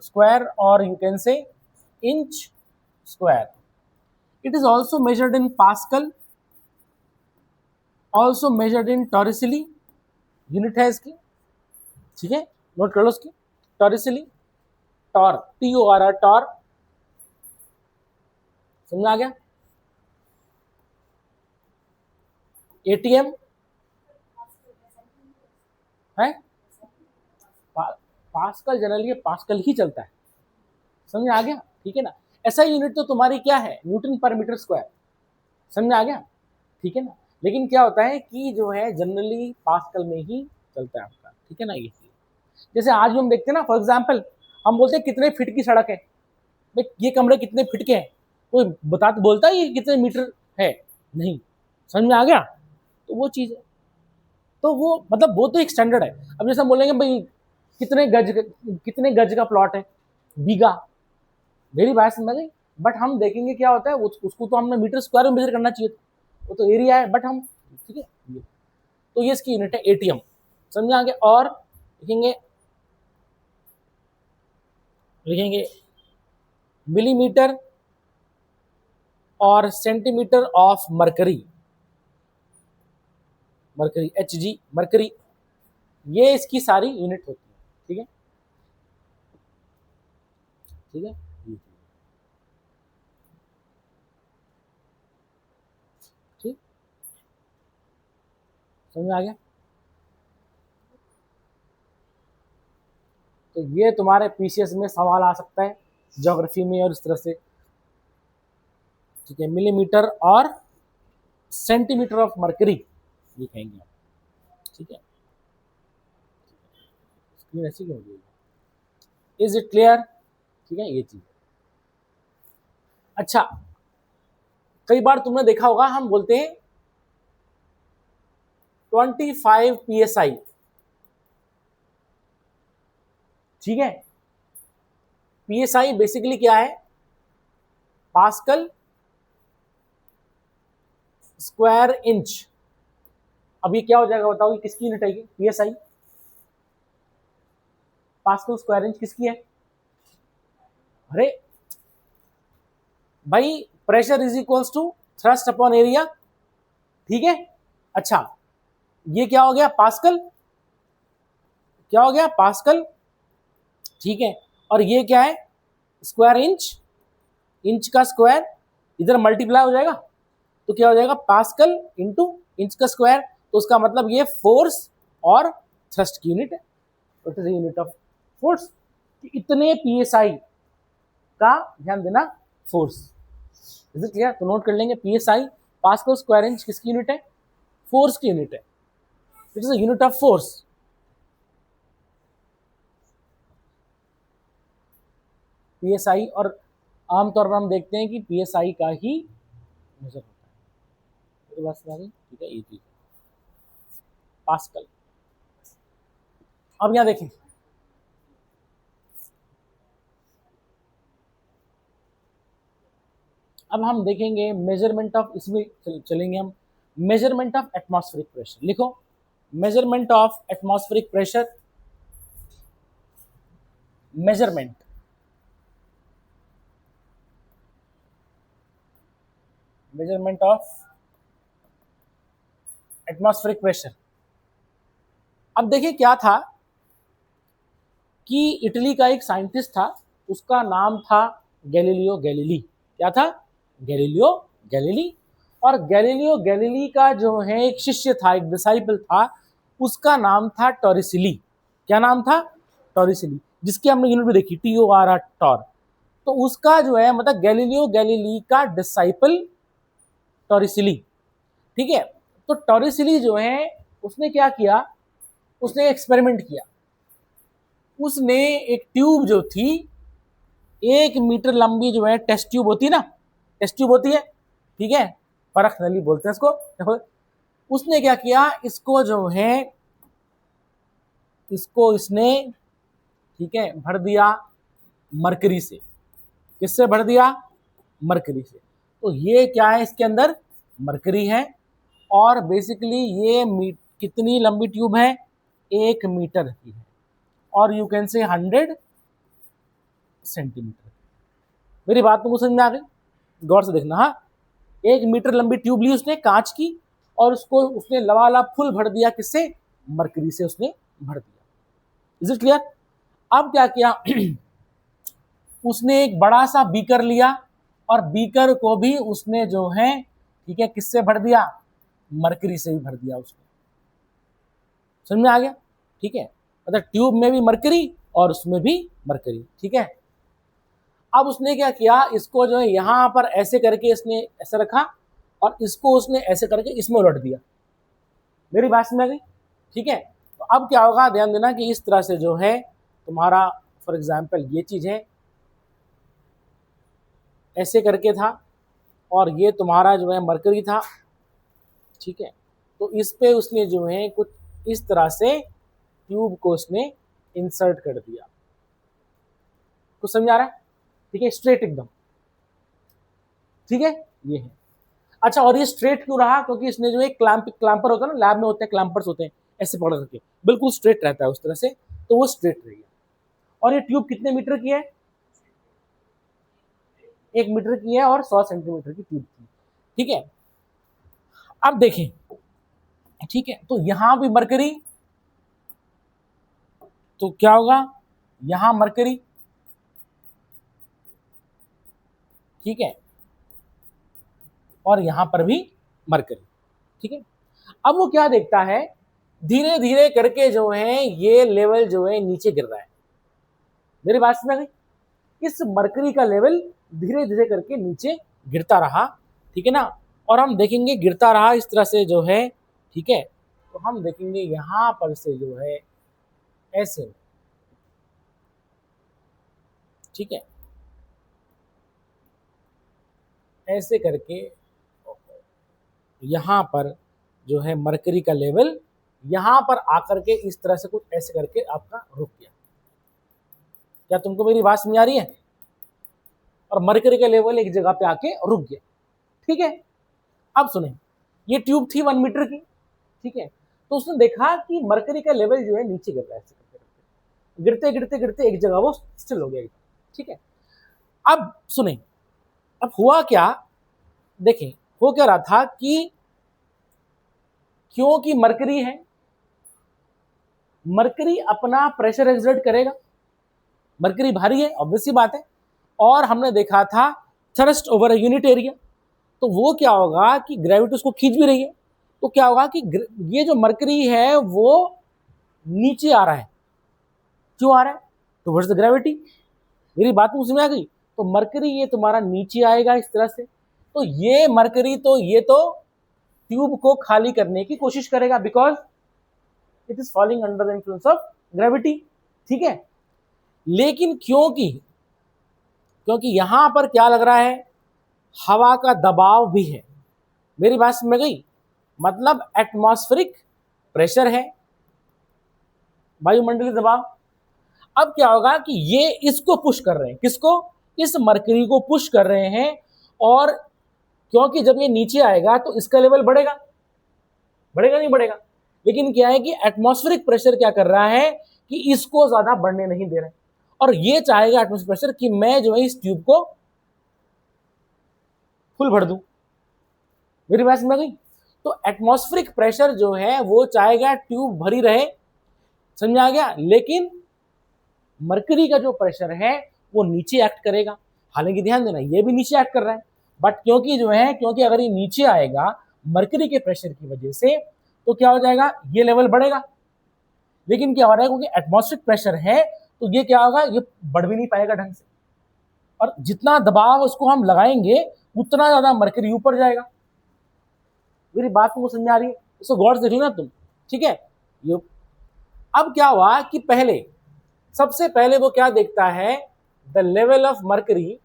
square, और you can say inch square. It is also measured in pascal, also measured in torricelli, unit है इसकी, ठीक है, नोट कर लो इसकी, टॉरिसिली, टॉर, TOR, टॉर। समझ आ गया? ATM है, पास्कल, जनरली पास्कल ही चलता है। समझ आ गया? ठीक है ना। ऐसा यूनिट तो तुम्हारी क्या है, न्यूटन पर मीटर स्क्वायर। समझ आ गया? ठीक है ना। लेकिन क्या होता है कि जो है जनरली पास्कल में ही चलता है आपका, ठीक है ना। ये जैसे आज भी हम देखते हैं ना, फॉर एग्जाम्पल हम बोलते हैं कितने फीट की सड़क है, भाई ये कमरे कितने फीट के हैं, कोई बोलता है ये कितने मीटर है, नहीं। समझ में आ गया? तो वो चीज है, तो वो मतलब वो तो एक स्टैंडर्ड है। अब जैसे हम बोलेंगे भाई कितने गज का प्लॉट है, बीघा, मेरी बात समझ गई। बट हम देखेंगे क्या होता है, उसको तो हमने मीटर स्क्वायर में मेजर करना चाहिए था, वो तो एरिया है, बट हम, ठीक है। तो ये इसकी यूनिट है ATM। समझ आ गया? और लिखेंगे लिखेंगे मिलीमीटर और centimetre of mercury, mercury HG, mercury, ये इसकी सारी यूनिट होती है, ठीक है, ठीक है। ठीक, समझ आ गया? तो ये तुम्हारे PCS में सवाल आ सकता है, ज्योग्राफी में और इस तरह से, ठीक है। मिलीमीटर और सेंटीमीटर ऑफ मरकरी लिखेंगे, ठीक है। स्क्रीन ऐसी क्यों होगी? Is it clear? ठीक है, ये चीज। अच्छा, कई बार तुमने देखा होगा हम बोलते हैं 25 PSI, ठीक है। PSI बेसिकली क्या है, पास्कल स्क्वायर इंच। अब ये क्या हो जाएगा बताओ, किसकी यूनिट आएगी PSI? पास्कल स्क्वायर इंच किसकी है? अरे भाई, pressure is equals to thrust upon area, ठीक है। अच्छा, ये क्या हो गया, पास्कल, क्या हो गया, पास्कल, ठीक है। और ये क्या है, स्क्वायर इंच, इंच का स्क्वायर, इधर मल्टीप्लाई हो जाएगा, तो क्या हो जाएगा, पास्कल इंटू इंच का स्क्वायर। तो उसका मतलब ये फोर्स और थ्रस्ट की यूनिट है, it is unit of force. इतने PSI का ध्यान देना, फोर्स। Is it clear? तो नोट कर लेंगे PSI, पास्कल स्क्वायर इंच किसकी यूनिट है, फोर्स की यूनिट है, it is a unit of force. PSI, और आमतौर पर हम देखते हैं कि PSI का ही मेजर होता है। मेरी बात समझ आ गई? ठीक है, ये चीज पास्कल। अब यहां देखें, अब हम देखेंगे मेजरमेंट ऑफ, इसमें चलेंगे हम, मेजरमेंट ऑफ एटमॉस्फेरिक प्रेशर। लिखो, measurement of atmospheric pressure, measurement of atmospheric pressure. अब देखिए क्या था कि इटली का एक साइंटिस्ट था, उसका नाम था गैलीलियो गैलीली। क्या था? Galileo Galilei. और गैलीलियो गैलीली का जो है एक शिष्य था, एक डिसाइपल था, उसका नाम था टॉरिसिली। क्या नाम था? टॉरिसिली, जिसकी हमने यूनिट भी देखी, TOR, टॉर। तो उसका जो है मतलब गैलीलियो गैलीली का डिसाइपल टॉरिसिली। ठीक है, तो टॉरिसिली जो है उसने क्या किया, उसने एक्सपेरिमेंट किया। उसने एक ट्यूब जो थी, 1 मीटर लंबी जो है टेस्ट ट्यूब होती है ना, टेस्ट ट्यूब होती है, ठीक है, परख नली बोलते हैं इसको। देखो उसने क्या किया, इसको जो है, इसको इसने, ठीक है, भर दिया मरकरी से। किससे भर दिया? मरकरी से। तो ये क्या है, इसके अंदर मरकरी है। और बेसिकली ये कितनी लंबी ट्यूब है? 1 मीटर की है, और यू कैन से 100 सेंटीमीटर। मेरी बात तुमको समझ में आ गई? गौर से देखना। हाँ, 1 मीटर लंबी ट्यूब ली उसने कांच की, और उसको उसने लबालब फुल भर दिया। किससे? मरकरी से उसने भर दिया। Is it clear? अब क्या किया उसने एक बड़ा सा बीकर लिया, और बीकर को भी उसने जो है, ठीक है, किससे भर दिया? मरकरी से भी भर दिया उसने। समझ में आ गया? ठीक है, मतलब ट्यूब में भी मरकरी और उसमें भी मरकरी। ठीक है, अब उसने क्या किया, इसको जो है यहां पर ऐसे करके इसने ऐसे रखा, और इसको उसने ऐसे करके इसमें उलट दिया। मेरी बात समझ में आ गई? ठीक है, तो अब क्या होगा, ध्यान देना कि इस तरह से जो है तुम्हारा, फॉर एग्जाम्पल ये चीज है, ऐसे करके था, और ये तुम्हारा जो है मरकरी था। ठीक है, तो इस पे उसने जो है कुछ इस तरह से ट्यूब को उसने इंसर्ट कर दिया। कुछ समझ आ रहा है? ठीक है, स्ट्रेट एकदम। ठीक है, ये है। अच्छा, और ये स्ट्रेट क्यों रहा? क्योंकि इसने जो है क्लैंपर होता है ना, लैब में होते हैं क्लैंपर्स होते हैं, ऐसे पकड़ करके बिल्कुल स्ट्रेट रहता है उस तरह से, तो वो स्ट्रेट रही है। और ये ट्यूब कितने मीटर की है? 1 मीटर की है, और 100 सेंटीमीटर की ट्यूब थी। ठीक है, अब देखें, ठीक है, तो यहां भी मरकरी, तो क्या होगा, यहां मरकरी, ठीक है, और यहां पर भी मरकरी। ठीक है, अब वो क्या देखता है, धीरे धीरे करके जो है ये लेवल जो है नीचे गिर रहा है। मेरी बात समझ में? इस मरकरी का लेवल धीरे धीरे करके नीचे गिरता रहा। ठीक है ना, और हम देखेंगे गिरता रहा इस तरह से जो है। ठीक है, तो हम देखेंगे यहां पर से जो है ऐसे, ठीक है, ऐसे करके यहां पर जो है मरकरी का लेवल यहां पर आकर के इस तरह से कुछ ऐसे करके आपका रुक गया। क्या तुमको मेरी बात समझ आ रही है? और मरकरी का लेवल एक जगह पे आके रुक गया। ठीक है, अब सुने, ये ट्यूब थी 1 मीटर की। ठीक है, तो उसने देखा कि मरकरी का लेवल जो है नीचे गिर रहा है, ऐसे करते गिरते गिरते गिरते एक जगह वो स्टिल हो गया एकदम। ठीक है, अब सुने, अब हुआ क्या, देखें, हो क्या रहा था कि क्योंकि मरकरी है, मरकरी अपना प्रेशर एक्सर्ट करेगा, मरकरी भारी है, ऑब्वियस सी बात है। और हमने देखा था thrust over a unit area, तो वो क्या होगा कि ग्रेविटी उसको खींच भी रही है, तो क्या होगा कि ये जो मरकरी है वो नीचे आ रहा है। क्यों आ रहा है? Towards the gravity. मेरी बात में उसमें आ गई? तो मरकरी ये तुम्हारा नीचे आएगा इस तरह से, तो ये मरकरी तो ये तो ट्यूब को खाली करने की कोशिश करेगा, because it is falling under the influence of gravity. ठीक है, लेकिन क्योंकि क्योंकि यहां पर क्या लग रहा है, हवा का दबाव भी है। मेरी बात समझ में गई? मतलब एटमॉस्फेरिक प्रेशर है, वायुमंडलीय दबाव। अब क्या होगा कि ये इसको पुश कर रहे हैं, किसको? इस मरकरी को पुश कर रहे हैं, और क्योंकि जब ये नीचे आएगा तो इसका लेवल बढ़ेगा, बढ़ेगा नहीं बढ़ेगा, लेकिन क्या है कि एटमॉस्फेरिक प्रेशर क्या कर रहा है कि इसको ज्यादा बढ़ने नहीं दे रहा है, और ये चाहेगा एटमॉस्फेरिक प्रेशर कि मैं जो है इस ट्यूब को फुल भर दूं। मेरी बात समझ गई? तो एटमॉस्फेरिक प्रेशर जो है वो चाहेगा ट्यूब भरी रहे, समझ आ गया, लेकिन मरकरी का जो प्रेशर है वो नीचे एक्ट करेगा। हालांकि ध्यान देना ये भी नीचे एक्ट कर रहा है, बट क्योंकि जो है, क्योंकि अगर ये नीचे आएगा मरकरी के प्रेशर की वजह से, तो क्या हो जाएगा, ये लेवल बढ़ेगा। लेकिन क्या हो रहा है, क्योंकि एटमॉस्फेरिक प्रेशर है तो ये क्या होगा, ये बढ़ भी नहीं पाएगा ढंग से, और जितना दबाव उसको हम लगाएंगे उतना ज्यादा मरकरी ऊपर जाएगा। मेरी बात तुमको समझ आ रही है? इसको गौर से देख लो ना तुम, ठीक है। ये अब क्या हुआ कि पहले, सबसे पहले वो क्या देखता है, the level of mercury,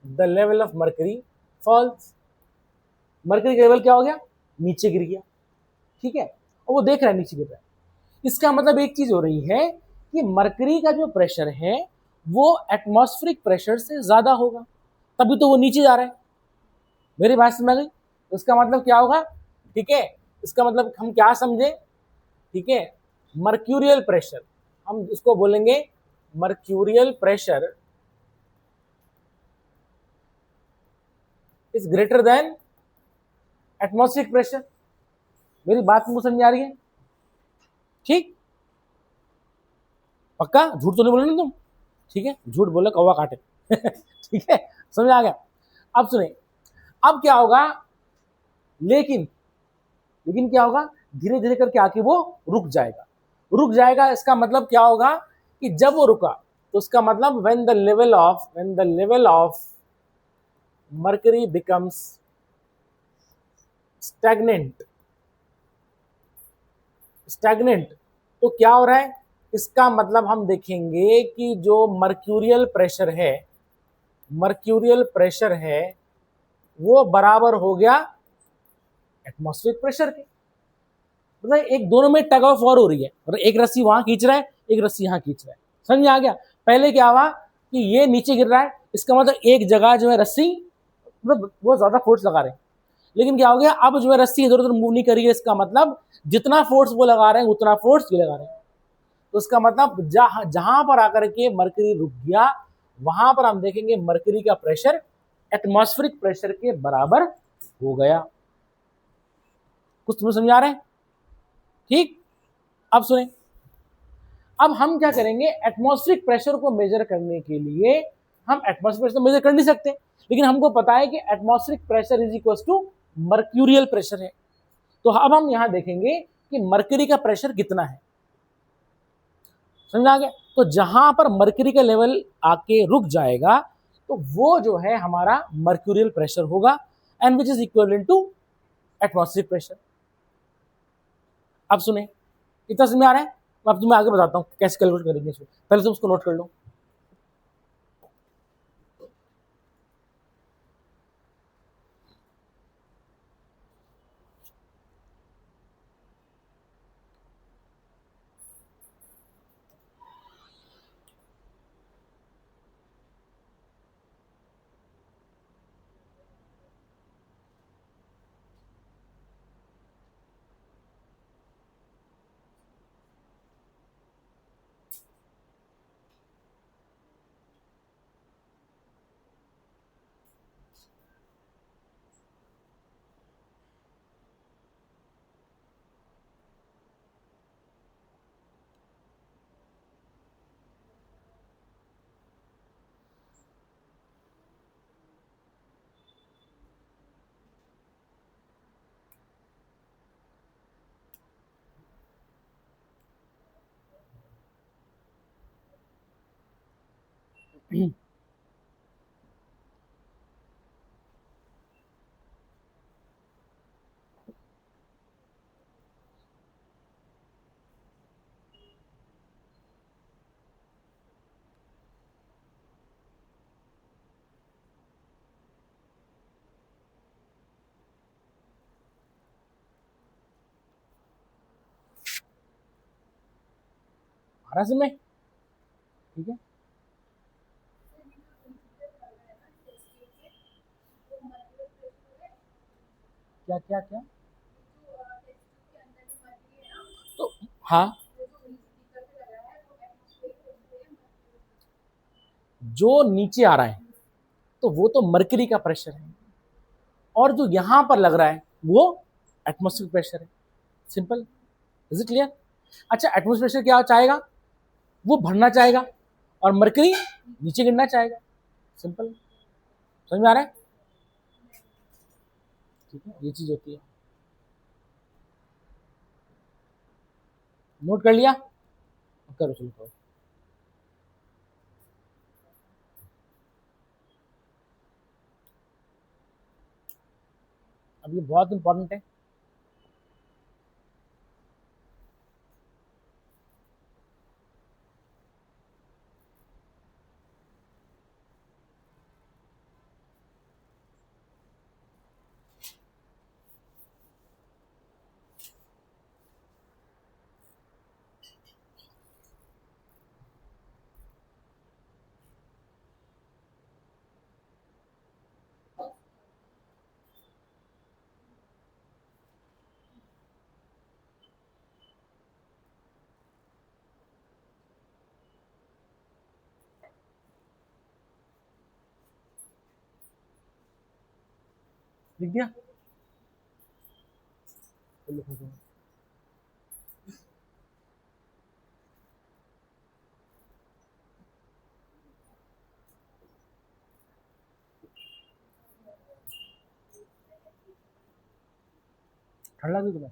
the level of mercury falls, mercury का लेवल क्या हो गया, नीचे गिर गया, ठीक है, और वो देख रहा है नीचे गिर रहा है। इसका मतलब एक चीज हो रही है कि मरकरी का जो प्रेशर है वो एटमॉस्फेरिक प्रेशर से ज्यादा होगा, तभी तो वो नीचे जा रहा है। मेरी बात समझ गई? इसका मतलब क्या होगा, ठीक है, इसका मतलब हम क्या समझे, ठीक है, मर्क्यूरियल प्रेशर, हम इसको बोलेंगे mercurial pressure is greater than atmospheric pressure. मेरी बात तुमको समझ आ रही है? ठीक, पक्का झूठ तो नहीं बोले ना तुम? ठीक है, झूठ बोले कौवा काटे। ठीक है, समझ आ गया? अब सुने, अब क्या होगा, लेकिन लेकिन क्या होगा, धीरे धीरे करके आके वो रुक जाएगा, रुक जाएगा। इसका मतलब क्या होगा कि जब वो रुका तो उसका मतलब when the level of mercury becomes stagnant, stagnant, तो क्या हो रहा है, इसका मतलब हम देखेंगे कि जो मर्क्यूरियल प्रेशर है, मर्क्यूरियल प्रेशर है वो बराबर हो गया एटमॉस्फेरिक प्रेशर के। मतलब एक दोनों में टग ऑफ वॉर हो रही है, और एक रस्सी वहां खींच रहा है, एक रस्सी यहां खींच रहा है। समझ आ गया? पहले क्या हुआ कि ये नीचे गिर रहा है, इसका मतलब एक जगह जो है रस्सी, मतलब बहुत ज्यादा फोर्स लगा रहे हैं, लेकिन क्या हो गया, अब जो है रस्सी इधर उधर मूव नहीं करी है, इसका मतलब जितना फोर्स वो लगा रहे हैं उतना फोर्स ये लगा रहे हैं। तो इसका मतलब जहां पर आकर के मरकरी रुक गया, वहां पर हम देखेंगे मरकरी का प्रेशर एटमॉस्फेरिक प्रेशर के बराबर हो गया। कुछ तुम्हें समझ आ रहा है? ठीक, अब सुने, अब हम क्या करेंगे, एटमॉस्फेरिक प्रेशर को मेजर करने के लिए, हम एटमॉस्फेरिक प्रेशर मेजर कर नहीं सकते, लेकिन हमको पता है कि atmospheric pressure is equal to mercurial pressure है। तो अब हम यहां देखेंगे कि मरकरी का प्रेशर कितना है। समझ आ गया? तो जहां पर मरकरी का लेवल आके रुक जाएगा तो वो जो है हमारा मर्क्यूरियल प्रेशर होगा, and which is equal to atmospheric pressure. अब सुने, इतना समझ में आ रहा है? मैं अब तुम्हें आगे बताता हूं कैसे कैलकुलेट करेंगे इसको, पहले तुम उसको नोट कर लो। आ रहा समझ में? ठीक है, क्या क्या क्या? तो हाँ, जो नीचे आ रहा है तो वो तो मरकरी का प्रेशर है, और जो यहां पर लग रहा है वो एटमॉस्फेरिक प्रेशर है। Simple, is it clear? अच्छा, एटमॉस्फेरिक प्रेशर क्या चाहेगा? वो भरना चाहेगा, और मरकरी नीचे गिरना चाहेगा। सिंपल, समझ में आ रहा है? ठीक है, ये चीज होती है। नोट कर लिया? करो, चलो करो। अब ये बहुत इंपॉर्टेंट है। लिख दिया? लिखो तो। ठंड लगी तुम्हें?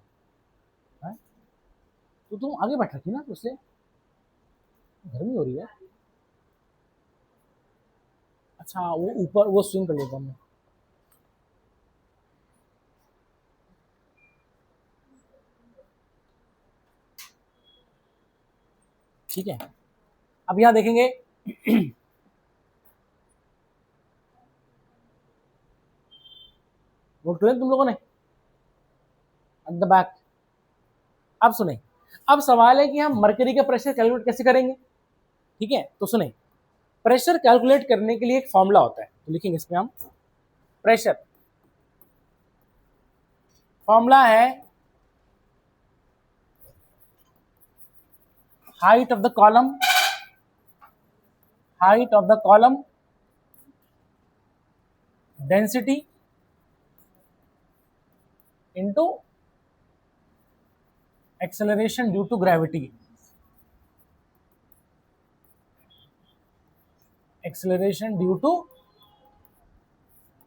हैं? तो तुम आगे बैठ रखी ना, तो उससे गर्मी हो रही है। अच्छा, वो ऊपर वो स्विंग कर लेता हूँ मैं। ठीक है, अब यहाँ देखेंगे। नोट कर लिया तुम लोगों ने? At the back. अब सुने, अब सवाल है कि हम मरकरी का प्रेशर कैलकुलेट कैसे करेंगे। ठीक है, तो सुने, प्रेशर कैलकुलेट करने के लिए एक फॉर्मूला होता है, तो लिखेंगे इसमें हम प्रेशर। फॉर्मूला है height of the column, height of the column, density into acceleration due to gravity. Acceleration due to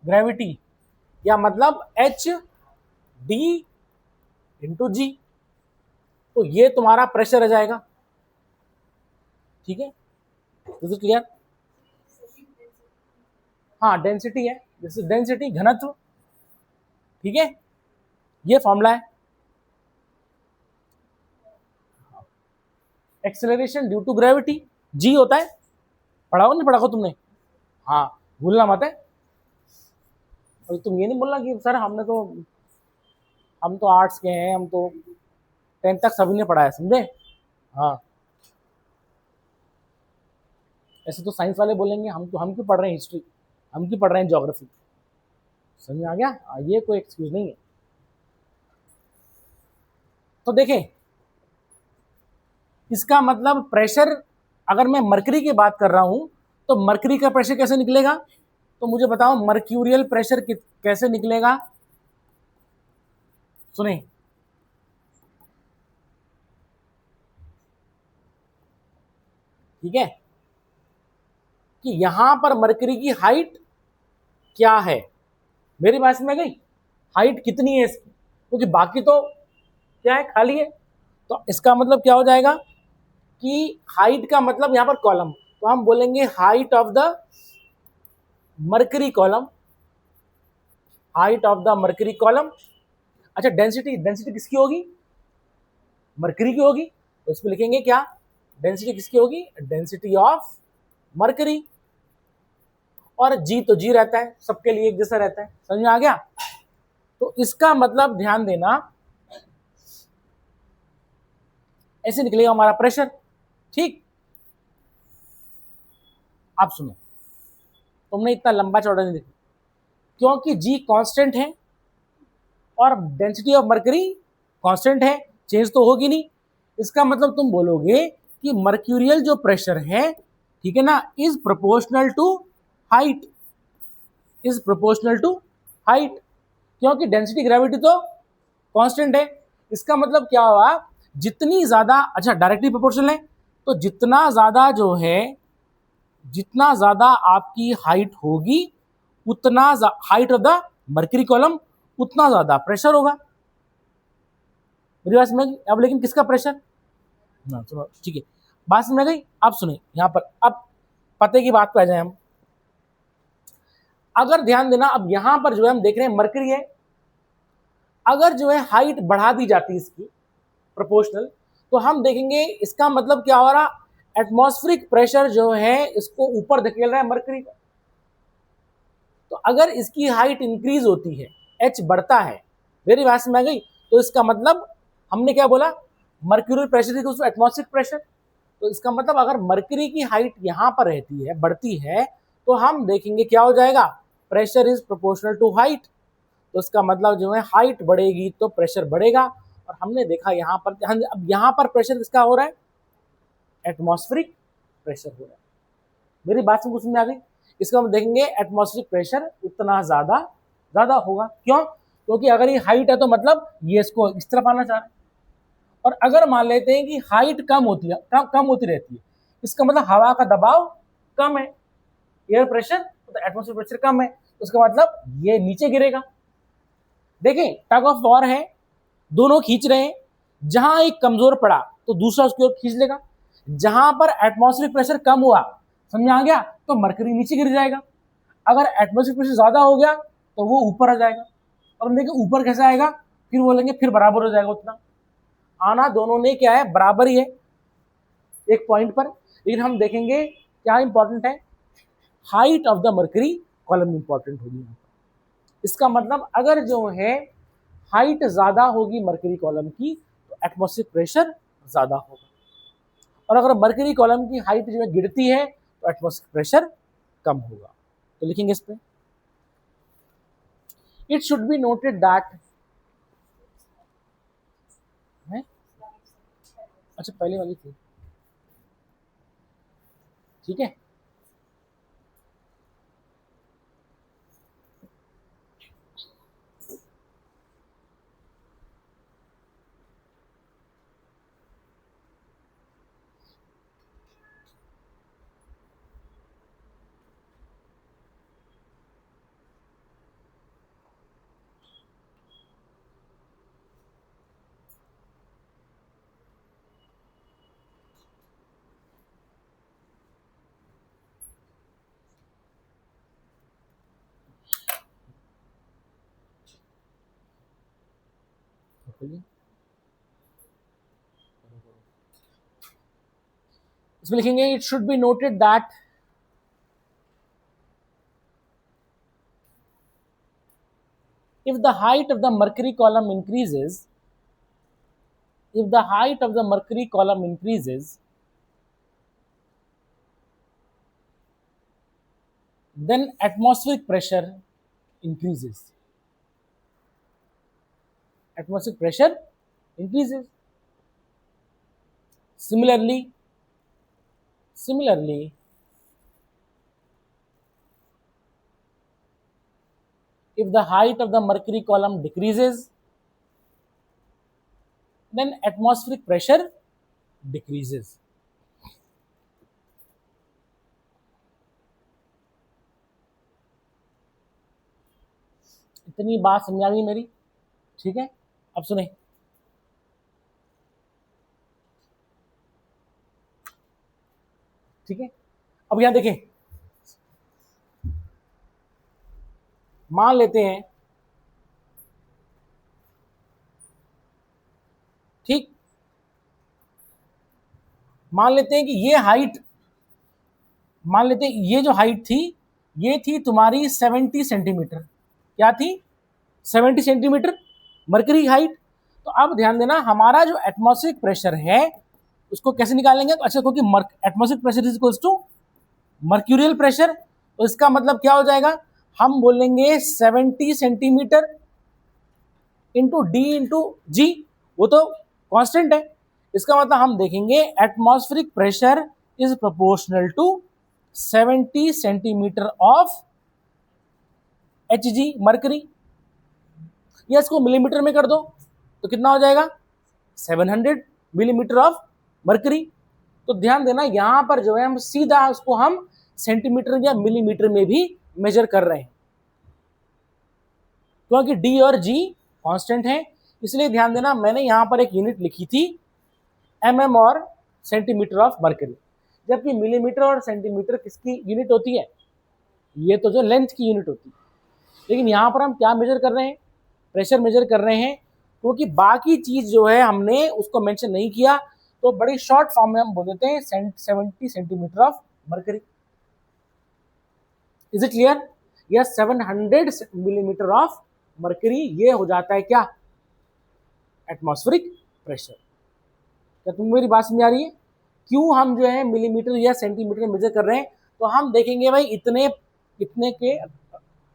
gravity, या मतलब एच डी इंटू जी। तो ये तुम्हारा प्रेशर आ जाएगा। ठीक है, इज इट क्लियर? हाँ, डेंसिटी है, जैसे डेंसिटी घनत्व। ठीक है, ये फॉर्मूला है। एक्सेलरेशन ड्यू टू ग्रेविटी, जी होता है। पढ़ा हो नहीं पढ़ा हो तुमने? हाँ, भूलना मत है। और तुम ये नहीं बोलना कि सर हम तो आर्ट्स के हैं, हम तो 10th तक सभी ने पढ़ा है, समझे? हाँ, ऐसे तो साइंस वाले बोलेंगे हम क्यों पढ़ रहे हैं हिस्ट्री, हम क्यों पढ़ रहे हैं ज्योग्राफी। समझ में आ गया? ये कोई एक्सक्यूज नहीं है। तो देखें, इसका मतलब प्रेशर, अगर मैं मरकरी की बात कर रहा हूं तो मरकरी का प्रेशर कैसे निकलेगा? तो मुझे बताओ, मर्क्यूरियल प्रेशर कैसे निकलेगा? सुने, ठीक है, कि यहां पर मरकरी की हाइट क्या है। मेरी बात में गई? हाइट कितनी है इसकी, क्योंकि बाकी तो क्या है, खाली है। तो इसका मतलब क्या हो जाएगा कि हाइट का मतलब यहां पर कॉलम, तो हम बोलेंगे height of the mercury column, height of the mercury column. अच्छा, डेंसिटी, डेंसिटी किसकी होगी? मरकरी की होगी। तो इसमें लिखेंगे क्या? डेंसिटी किसकी होगी? Density of mercury. और जी तो जी रहता है, सबके लिए एक जैसा रहता है। समझ में आ गया? तो इसका मतलब ध्यान देना, ऐसे निकलेगा हमारा प्रेशर। ठीक, आप सुनो, तुमने इतना लंबा चौड़ा नहीं देखा, क्योंकि जी कांस्टेंट है और डेंसिटी ऑफ मर्करी कांस्टेंट है, चेंज तो होगी नहीं। इसका मतलब तुम बोलोगे कि मर्क्यूरियल जो प्रेशर है, ठीक है ना, is proportional to height, is proportional to height, क्योंकि डेंसिटी ग्रेविटी तो कांस्टेंट है। इसका मतलब क्या हुआ, जितनी ज्यादा, अच्छा डायरेक्टली प्रोपोर्शनल है, तो जितना ज्यादा जो है, जितना ज्यादा आपकी हाइट होगी, उतना height of the mercury column, उतना ज्यादा प्रेशर होगा। मेरी बात समझ? अब लेकिन किसका प्रेशर, चलो ठीक है, बात समझ गई। अब सुने यहां पर, अब पते की बात पे आ जाए हम। अगर ध्यान देना, अब यहां पर जो है हम देख रहे हैं मर्करी है, अगर जो है हाइट बढ़ा दी जाती है इसकी प्रोपोर्शनल, तो हम देखेंगे इसका मतलब क्या हो रहा, एटमॉस्फेरिक प्रेशर जो है इसको ऊपर धकेल रहा है मर्करी का। तो अगर इसकी हाइट इंक्रीज होती है, एच बढ़ता है, मेरी बात में आ गई, तो इसका मतलब हमने क्या बोला, mercurial pressure equals to atmospheric pressure. तो इसका मतलब अगर मर्करी की हाइट यहां पर रहती है, बढ़ती है, तो हम देखेंगे क्या हो जाएगा, pressure is proportional to height. तो इसका मतलब जो है हाइट बढ़ेगी तो प्रेशर बढ़ेगा। और हमने देखा यहां पर, अब यहां पर प्रेशर किसका हो रहा है, एटमॉस्फेरिक प्रेशर हो रहा है। मेरी बात में कुछ समझ आ गई। इसका हम देखेंगे एटमॉस्फेरिक प्रेशर उतना ज्यादा ज्यादा होगा, क्यों, क्योंकि अगर ये हाइट है तो मतलब ये इसको इस तरफ आना चाह रहे हैं। और अगर मान लेते हैं कि हाइट कम होती है, कम होती रहती है, इसका मतलब हवा का दबाव कम है, एयर प्रेशर तो एटमॉस्फेरिक प्रेशर कम है, तो इसका मतलब ये नीचे गिरेगा। देखें टग ऑफ वॉर है, दोनों खींच रहे हैं, जहां एक कमजोर पड़ा तो दूसरा उसकी ओर खींच लेगा। जहां पर एटमॉस्फेरिक प्रेशर कम हुआ, समझ आ गया, तो मरकरी नीचे गिर जाएगा। अगर एटमॉस्फेरिक प्रेशर ज्यादा हो गया तो वो ऊपर आ जाएगा। और हम देखें ऊपर कैसे आएगा, फिर बोलेंगे फिर बराबर हो जाएगा, उतना आना दोनों ने क्या है, बराबर ही है एक पॉइंट पर। लेकिन हम देखेंगे क्या इंपॉर्टेंट है, height of the mercury column important होगी। इसका मतलब अगर जो है हाइट ज्यादा होगी मर्करी कॉलम की, तो एटमॉस्फेरिक प्रेशर ज्यादा होगा। और अगर मर्करी कॉलम की हाइट जो है गिरती है, तो एटमॉस्फेरिक प्रेशर कम होगा। तो लिखेंगे इस पे, it should be noted that, अच्छा पहले वाली थी, ठीक है। इसमें लिखेंगे it should be noted that if the height of the mercury column increases, if the height of the mercury column increases, then atmospheric pressure increases, atmospheric pressure increases. Similarly, if the height of the mercury column decreases, then atmospheric pressure decreases. इतनी बात समझ आ गई मेरी, ठीक है। अब सुने, ठीक है। अब यहां देखें, मान लेते हैं, ठीक, मान लेते हैं कि ये हाइट, मान लेते हैं ये जो हाइट थी, ये थी तुम्हारी 70 सेंटीमीटर। क्या थी, 70 सेंटीमीटर मर्करी हाइट। तो अब ध्यान देना, हमारा जो एटमॉस्फेरिक प्रेशर है उसको कैसे निकालेंगे, अच्छा, क्योंकि atmospheric pressure is equals to mercurial pressure, तो इसका मतलब क्या हो जाएगा, हम बोलेंगे 70 centimetre into d into g, वो तो कांस्टेंट है। इसका मतलब हम देखेंगे atmospheric pressure is proportional to 70 centimetre of h g mercury, या इसको मिलीमीटर में कर दो तो कितना हो जाएगा 700 मिलीमीटर ऑफ मरकरी। तो ध्यान देना यहां पर जो है हम सीधा उसको हम सेंटीमीटर या मिलीमीटर में भी मेजर कर रहे हैं, क्योंकि डी और जी कांस्टेंट है। इसलिए ध्यान देना मैंने यहां पर एक यूनिट लिखी थी एमएम और सेंटीमीटर ऑफ मरकरी, जबकि मिलीमीटर और सेंटीमीटर किसकी यूनिट होती है, ये तो जो लेंथ की यूनिट होती है। लेकिन यहां पर हम क्या मेजर कर रहे हैं, प्रेशर मेजर कर रहे हैं, क्योंकि बाकी चीज जो है हमने उसको मेंशन नहीं किया, तो बड़ी शॉर्ट फॉर्म में हम बोल देते हैं 70 centimetre of mercury. Is it clear? या 700 मिलीमीटर ऑफ मरकरी, ये हो जाता है क्या, एटमॉस्फेरिक प्रेशर। क्या तुम मेरी बात समझ आ रही है? क्यों हम जो है मिलीमीटर या सेंटीमीटर मेजर कर रहे हैं, तो हम देखेंगे भाई इतने के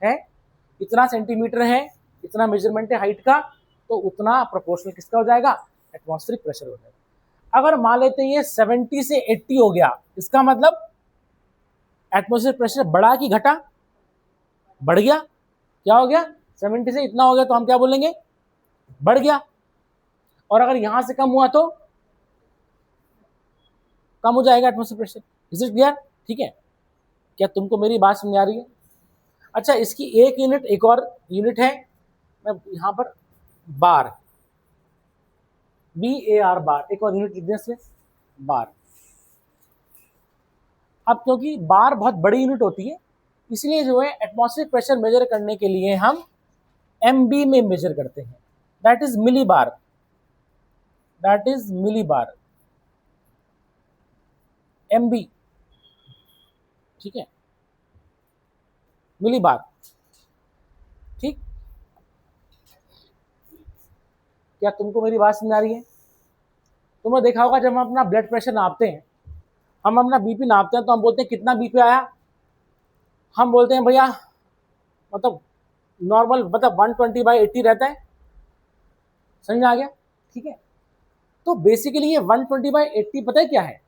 है, इतना सेंटीमीटर है, इतना मेजरमेंट है हाइट का, तो उतना प्रोपोर्शनल किसका हो जाएगा, एटमॉस्फेरिक प्रेशर हो जाएगा। अगर मान लेते हैं ये 70 से 80 हो गया, इसका मतलब एटमॉस्फेरिक प्रेशर बढ़ा कि घटा, बढ़ गया। क्या हो गया, 70 से इतना हो गया तो हम क्या बोलेंगे, बढ़ गया। और अगर यहां से कम हुआ तो कम हो जाएगा atmospheric pressure. Is it clear? ठीक है, क्या तुमको मेरी बात समझ आ रही है? अच्छा, इसकी एक यूनिट, एक और यूनिट है, मैं यहां पर बार, BAR बार, एक और यूनिट लिख दें इसमें, बार। अब क्योंकि बार बहुत बड़ी यूनिट होती है, इसलिए जो है एटमॉस्फेरिक प्रेशर मेजर करने के लिए हम MB में मेजर करते हैं, that is millibar, that is millibar, MB, ठीक है, मिली बार। ठीक, क्या तुमको मेरी बात समझ आ रही है? तुमने देखा होगा जब हम अपना ब्लड प्रेशर नापते हैं, हम अपना बीपी नापते हैं, तो हम बोलते हैं कितना बीपी आया, हम बोलते हैं भैया मतलब नॉर्मल, मतलब 120/80 रहता है, समझ में आ गया? ठीक है, तो बेसिकली ये 120/80 पता है क्या है,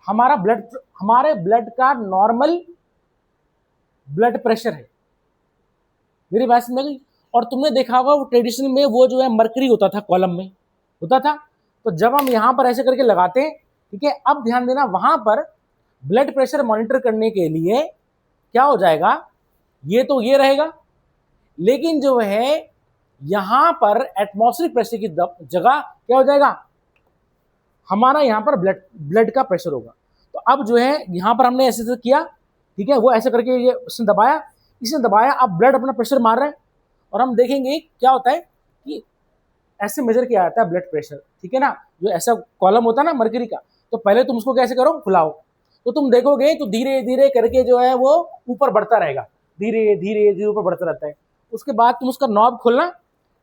हमारा ब्लड, हमारे ब्लड का नॉर्मल ब्लड प्रेशर है। मेरी बात समझ गई? और तुमने देखा होगा वो ट्रेडिशनल में वो जो है मरकरी होता था, कॉलम में होता था, तो जब हम यहां पर ऐसे करके लगाते हैं, ठीक है, अब ध्यान देना वहां पर ब्लड प्रेशर मॉनिटर करने के लिए क्या हो जाएगा, ये तो ये रहेगा, लेकिन जो है यहां पर एटमॉस्फेरिक प्रेशर की जगह क्या हो जाएगा, हमारा यहां पर ब्लड का प्रेशर होगा। तो अब जो है यहां पर हमने ऐसे किया, ठीक है, वो ऐसे करके ये इसने दबाया, इसने दबाया, अब ब्लड अपना प्रेशर मार रहा है, और हम देखेंगे क्या होता है कि ऐसे मेजर किया जाता है ब्लड प्रेशर, ठीक है ना, जो ऐसा कॉलम होता है ना मरकरी का, तो पहले तुम उसको कैसे करो, फुलाओ, तो तुम देखोगे तो धीरे धीरे करके जो है वो ऊपर बढ़ता रहेगा, धीरे धीरे धीरे ऊपर बढ़ता रहता है। उसके बाद तुम उसका नॉब खोलना,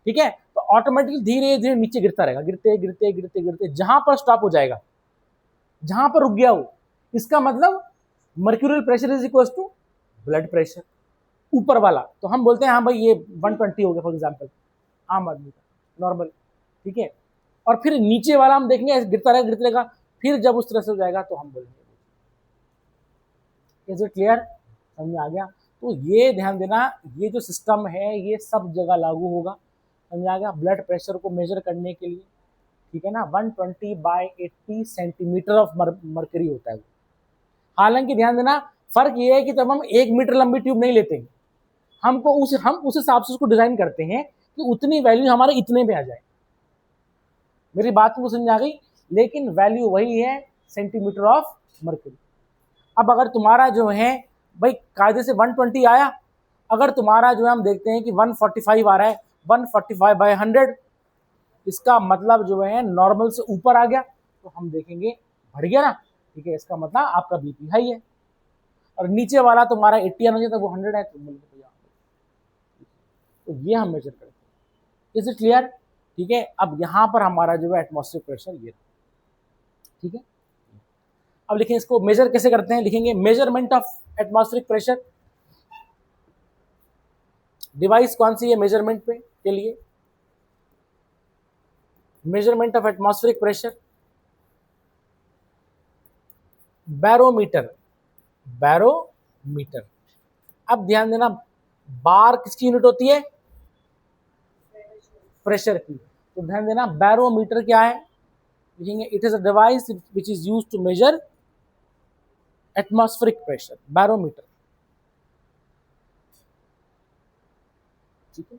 ठीक है, तो ऑटोमेटिकली धीरे धीरे नीचे गिरता रहेगा, गिरते गिरते गिरते गिरते जहां पर स्टॉप हो जाएगा, जहां पर रुक गया वो, इसका मतलब mercurial pressure is equal to blood pressure ऊपर वाला। तो हम बोलते हैं हाँ भाई ये 120 हो गया फॉर एग्जाम्पल, आम आदमी का नॉर्मल, ठीक है। और फिर नीचे वाला हम देखेंगे गिरता रहेगा गिरता रहेगा, फिर जब उस तरह से हो जाएगा तो हम बोलेंगे। Is it clear? समझ में आ गया? तो ये ध्यान देना, ये जो सिस्टम है ये सब जगह लागू होगा, समझ आ गया, ब्लड प्रेशर को मेजर करने के लिए, ठीक है ना। 120/80 सेंटीमीटर ऑफ मरकरी होता है वो। हालांकि ध्यान देना फर्क ये है कि तब हम 1 मीटर लंबी ट्यूब नहीं लेते हैं, हम उस हिसाब से उसको डिजाइन करते हैं कि उतनी वैल्यू हमारे इतने पे आ जाए। मेरी बात को समझ आ गई? लेकिन वैल्यू वही है, सेंटीमीटर ऑफ मरकरी। अब अगर तुम्हारा जो है भाई कायदे से 120 आया, अगर तुम्हारा जो है हम देखते हैं कि 145 आ रहा है, 145/100, इसका मतलब जो है नॉर्मल से ऊपर आ गया, तो हम देखेंगे बढ़ गया ना, ठीक है, इसका मतलब आपका बीपी हाई है। और नीचे वाला तुम्हारा 80 आना चाहिए था, वो 100 है, तो ये हम मेजर करते हैं। Is it clear? ठीक है, अब यहां पर हमारा जो है एटमॉस्फेरिक प्रेशर ये, ठीक है। अब लिखें इसको मेजर कैसे करते हैं, लिखेंगे measurement of atmospheric pressure. Device कौन सी है मेजरमेंट पे, के लिए, measurement of atmospheric pressure, barometer, barometer. अब ध्यान देना, बार किसकी यूनिट होती है? प्रेशर की। तो ध्यान देना, बैरोमीटर क्या है? लिखेंगे it is a device which is used to measure atmospheric pressure, barometer. ठीक है।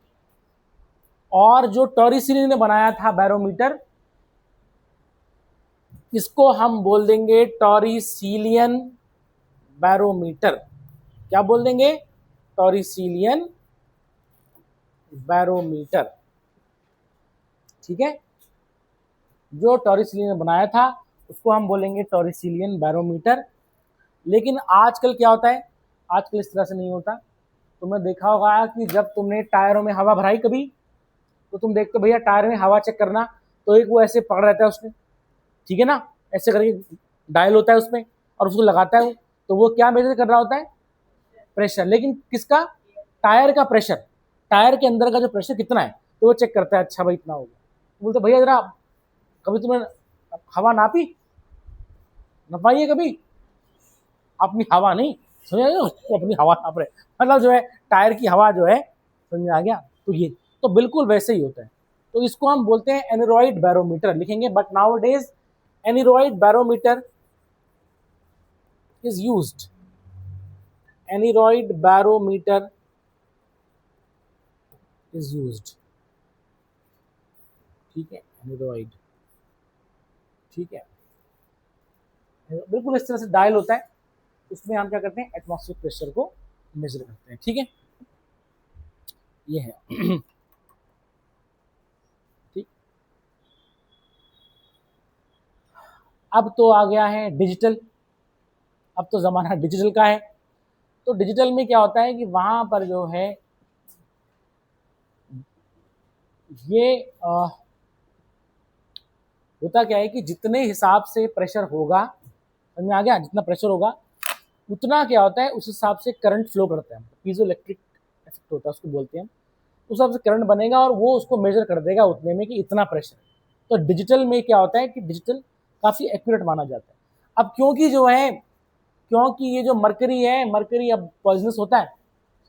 और जो टॉरिसिली ने बनाया था बैरोमीटर, इसको हम बोल देंगे टॉरिसिलियन बैरोमीटर। क्या बोल देंगे? टॉरिसिलियन बैरोमीटर। ठीक है। जो टॉरिसिलियन ने बनाया था उसको हम बोलेंगे टॉरिसिलियन बैरोमीटर। लेकिन आजकल क्या होता है? आजकल इस तरह से नहीं होता। तुमने देखा होगा कि जब तुमने टायरों में हवा भराई कभी, तो तुम देखते हो भैया टायर में हवा चेक करना, तो एक वो ऐसे पकड़ रहता है उसमें, ठीक है ना, ऐसे करके डायल होता है उसमें और उसको लगाता है वो, तो वो क्या मेजर कर रहा होता है? प्रेशर। लेकिन किसका? टायर का प्रेशर, टायर के अंदर का जो प्रेशर कितना है, तो वो चेक करता है। अच्छा भाई इतना हो गया, बोलते भैया जरा कभी तुमने हवा नापी? नपाइए कभी अपनी हवा, नहीं समझ आया? उसको अपनी हवा नाप रहे, मतलब जो है टायर की हवा जो है, समझ में आ गया? तो ये तो बिल्कुल वैसे ही होता है। तो इसको हम बोलते हैं एनेरॉइड बैरोमीटर लिखेंगे। But now days aneroid barometer is used, aneroid barometer is used. ठीक है, एनेरॉइड। ठीक है, बिल्कुल इस तरह से डायल होता है, उसमें हम क्या करते हैं? एटमॉस्फेरिक प्रेशर को मेजर करते हैं। ठीक है, ये है। ठीक। अब तो आ गया है डिजिटल। अब तो ज़माना डिजिटल का है। तो डिजिटल में क्या होता है कि वहाँ पर जो है ये होता क्या है कि जितने हिसाब से प्रेशर होगा, समझ में आ गया? जितना प्रेशर होगा उतना क्या होता है, उस हिसाब से करंट फ्लो करता है। पीजो इलेक्ट्रिक इफेक्ट होता है, उसको बोलते हैं। उस हिसाब से करंट बनेगा और वो उसको मेजर कर देगा उतने में कि इतना प्रेशर है। तो डिजिटल में क्या होता है कि डिजिटल काफ़ी एक्यूरेट माना जाता है। अब क्योंकि जो है, क्योंकि ये जो मरकरी है, मरकरी अब पॉइजनस होता है,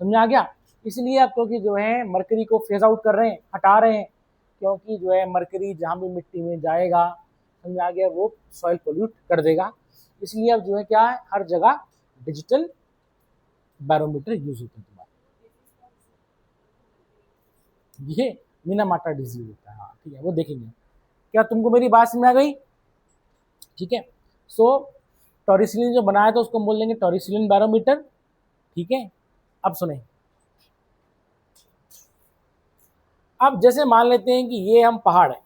समझ आ गया? इसलिए अब क्योंकि जो है मरकरी को फेज आउट कर रहे हैं, हटा रहे हैं, क्योंकि जो है मरकरी जहाँ भी मिट्टी में जाएगा, समझ आ गया, वो सॉइल पोल्यूट कर देगा। इसलिए अब जो है क्या है, हर जगह डिजिटल बैरोमीटर यूज होता है। तुम्हारा ये मिनामाटा डिजीज होता है। हाँ ठीक है, वो देखेंगे। क्या तुमको मेरी बात समझ आ गई? ठीक है। सो टॉरिसिलिन जो बनाया था उसको हम बोल देंगे टॉरिसिलिन बैरोमीटर। ठीक है। अब सुने, अब जैसे मान लेते हैं कि ये हम पहाड़ है,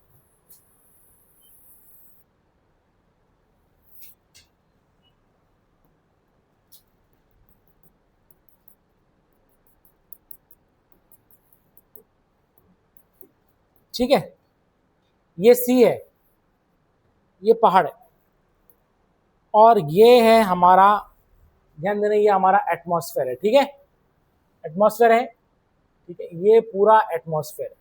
ठीक है, ये सी है, ये पहाड़ है, और ये है हमारा, ध्यान देना, ये हमारा एटमॉस्फेयर है। ठीक है, एटमॉस्फेयर है। ठीक है, ये पूरा एटमॉस्फेयर है,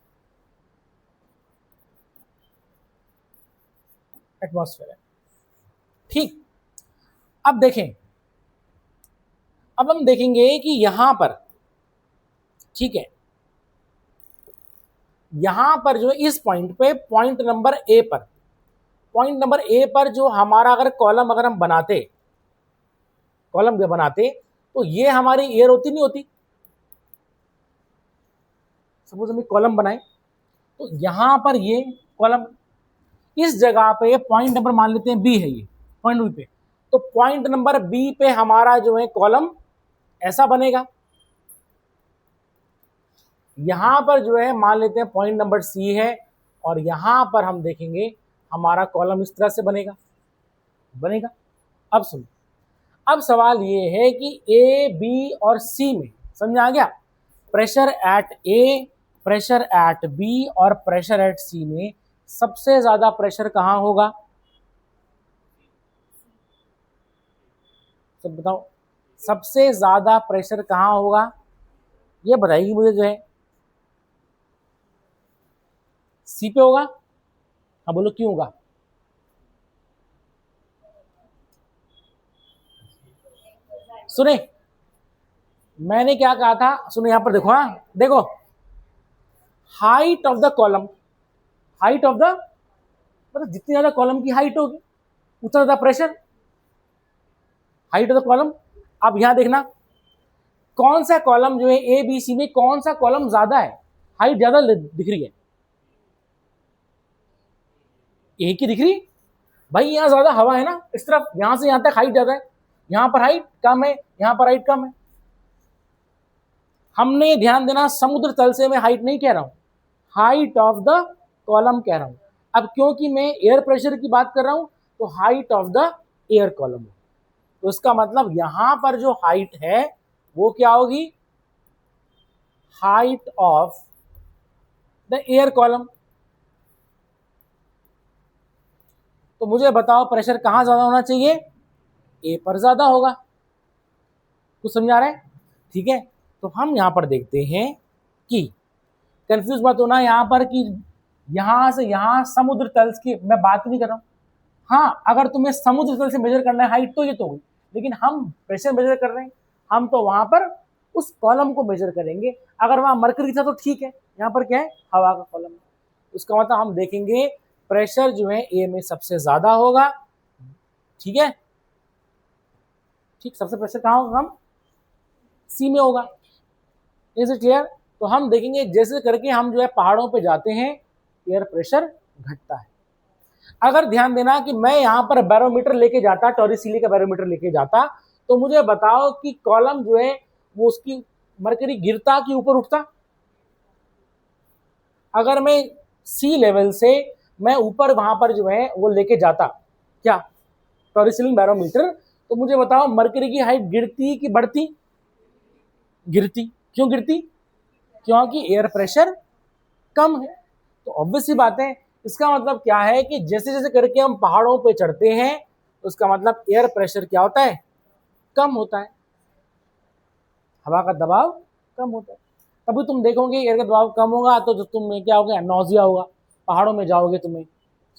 एटमॉस्फेयर है। ठीक। अब देखें, अब हम देखेंगे कि यहां पर, ठीक है, यहां पर जो इस पॉइंट पे, पॉइंट नंबर ए पर, पॉइंट नंबर ए पर जो हमारा अगर कॉलम, अगर हम बनाते, कॉलम के बनाते, तो ये हमारी एयर होती नहीं होती? सपोज हम कॉलम बनाए, तो यहां पर ये कॉलम, इस जगह पे पॉइंट नंबर मान लेते हैं बी है, ये पॉइंट बी पे, तो पॉइंट नंबर बी पे हमारा जो है कॉलम ऐसा बनेगा। यहां पर जो है मान लेते हैं पॉइंट नंबर सी है, और यहां पर हम देखेंगे हमारा कॉलम इस तरह से बनेगा, बनेगा। अब सुनो, अब सवाल ये है कि ए बी और सी में, समझ आ गया, pressure at A, pressure at B और प्रेशर एट सी में सबसे ज्यादा प्रेशर कहां होगा? सब बताओ, सबसे ज्यादा प्रेशर कहां होगा? ये बताइए मुझे जो है। सी पे होगा। हाँ बोलो क्यों होगा? सुने मैंने क्या कहा था, सुनो यहां पर देखो, हाँ देखो, height of the column, height of the, मतलब जितनी ज्यादा कॉलम की हाइट होगी उतना ज्यादा pressure, height of the column. अब यहां देखना कौन सा कॉलम जो है ए बी सी में, कौन सा कॉलम ज्यादा है, हाइट ज्यादा दिख रही है, ए की दिख रही। भाई यहाँ ज्यादा हवा है ना इस तरफ, यहां से यहां तक हाइट ज्यादा है, यहां पर हाइट कम है, यहां पर हाइट कम है। हमने ध्यान देना समुद्र तल से मैं हाइट नहीं कह रहा हूं, हाइट ऑफ द कॉलम कह रहा हूं। अब क्योंकि मैं एयर प्रेशर की बात कर रहा हूं तो height of the air column, तो इसका मतलब यहां पर जो हाइट है वो क्या होगी, height of the air column. तो मुझे बताओ प्रेशर कहां ज्यादा होना चाहिए, ए पर ज्यादा होगा। कुछ समझा रहे हैं? ठीक है, तो हम यहां पर देखते हैं कि कंफ्यूज मत होना यहां पर कि यहां से यहां समुद्र तल की मैं बात नहीं कर रहा हूं। हाँ अगर तुम्हें समुद्र तल से मेजर करना है हाइट तो ये तो हुई, लेकिन हम प्रेशर मेजर कर रहे हैं, हम तो वहां पर उस कॉलम को मेजर करेंगे। अगर वहां मरकरी था तो ठीक है, यहाँ पर क्या है, हवा का कॉलम है। उसका मतलब हम देखेंगे प्रेशर जो है ए में सबसे ज्यादा होगा। ठीक है, ठीक, सबसे प्रेशर कहाँ होगा, हम सी में होगा। Is it clear? तो हम देखेंगे जैसे करके हम जो है पहाड़ों पे जाते हैं एयर प्रेशर घटता है। अगर ध्यान देना कि मैं यहां पर बैरोमीटर लेके जाता, टॉरिसिली का बैरोमीटर लेके जाता, तो मुझे बताओ कि कॉलम जो है वो उसकी मरकरी गिरता कि ऊपर उठता। अगर मैं सी लेवल से मैं ऊपर वहां पर जो है वो लेके जाता क्या, टॉरिसिलिंग बैरोमीटर, तो मुझे बताओ मरकरी की हाइट गिरती कि बढ़ती? गिरती। क्यों गिरती? क्योंकि एयर प्रेशर कम है। तो ऑब्वियस सी बात है, इसका मतलब क्या है कि जैसे जैसे करके हम पहाड़ों पे चढ़ते हैं उसका मतलब एयर प्रेशर क्या होता है, कम होता है, हवा का दबाव कम होता है। तभी तुम देखोगे एयर का दबाव कम होगा तो तुम्हें क्या होगा, नौजिया होगा, पहाड़ों में जाओगे तुम्हें,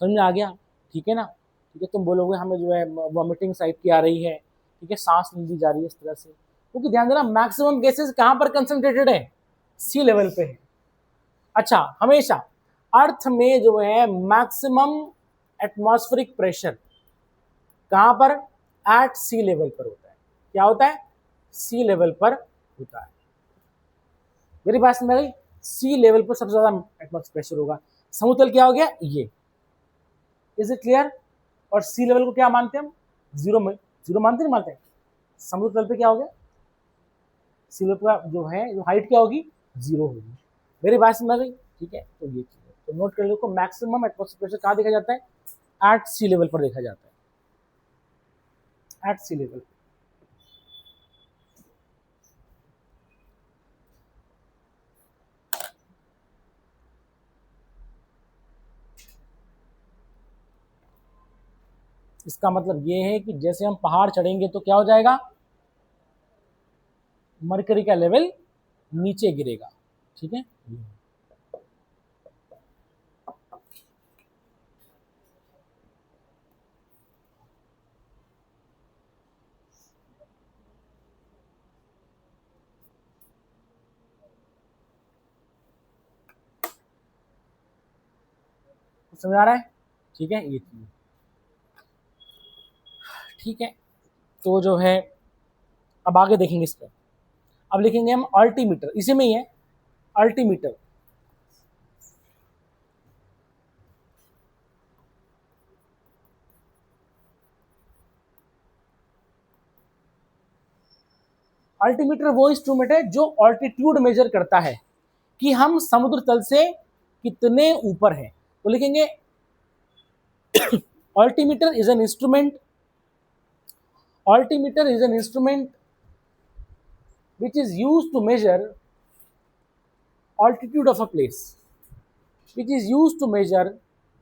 समझ में आ गया? ठीक है ना? ठीक है, तुम बोलोगे हमें जो है वॉमिटिंग टाइप की आ रही है, ठीक है, सांस नहीं ली जा रही है इस तरह से, क्योंकि ध्यान देना मैक्सिमम गैसेस कहां पर कंसंट्रेटेड है, सी लेवल पे है। अच्छा, हमेशा अर्थ में जो है मैक्सिमम एटमॉस्फेरिक प्रेशर कहां पर, एट सी लेवल पर होता है। क्या होता है, सी लेवल पर होता है। मेरी बात समझ गई? सी लेवल पर सबसे ज्यादा एटमॉस्फेरिक प्रेशर होगा। समुद्र क्या हो गया ये, इज इट क्लियर? और सी लेवल को क्या मानते हैं हम, जीरो में, जीरो मानते नहीं मानते? समुद्र तल पे क्या हो गया, सी लेवल का जो है जो हाइट क्या होगी, जीरो होगी। मेरी बात समझ गई? ठीक है, तो ये चीज है, तो नोट कर लो, मैक्सिमम एटमॉस्फेरिक प्रेशर कहाँ देखा जाता है, एट सी लेवल पर देखा जाता है, एट सी लेवल। इसका मतलब ये है कि जैसे हम पहाड़ चढ़ेंगे तो क्या हो जाएगा, मरकरी का लेवल नीचे गिरेगा। ठीक है, समझ आ रहा है? ठीक है, ये चीज, ठीक है, तो जो है अब आगे देखेंगे इस पर। अब लिखेंगे हम अल्टीमीटर, इसी में ही है अल्टीमीटर। अल्टीमीटर वो इंस्ट्रूमेंट है जो ऑल्टीट्यूड मेजर करता है कि हम समुद्र तल से कितने ऊपर हैं। तो लिखेंगे altimeter is an instrument, altimeter is an instrument which is used to measure altitude of a place, which is used to measure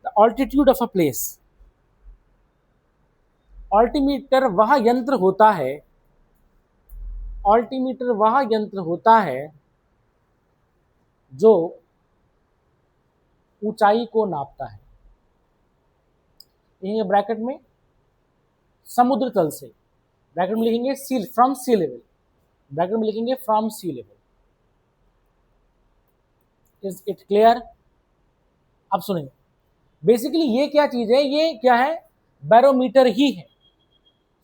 the altitude of a place। altimeter वह यंत्र होता है, altimeter वह यंत्र होता है जो ऊंचाई को नापता है। लिखेंगे ब्रैकेट में समुद्र तल से, ब्रैकेट में लिखेंगे sea, from sea level, bracket में लिखेंगे from sea level. Is it clear? अब सुनेंगे, बेसिकली ये क्या चीज है, ये क्या है, बैरोमीटर ही है।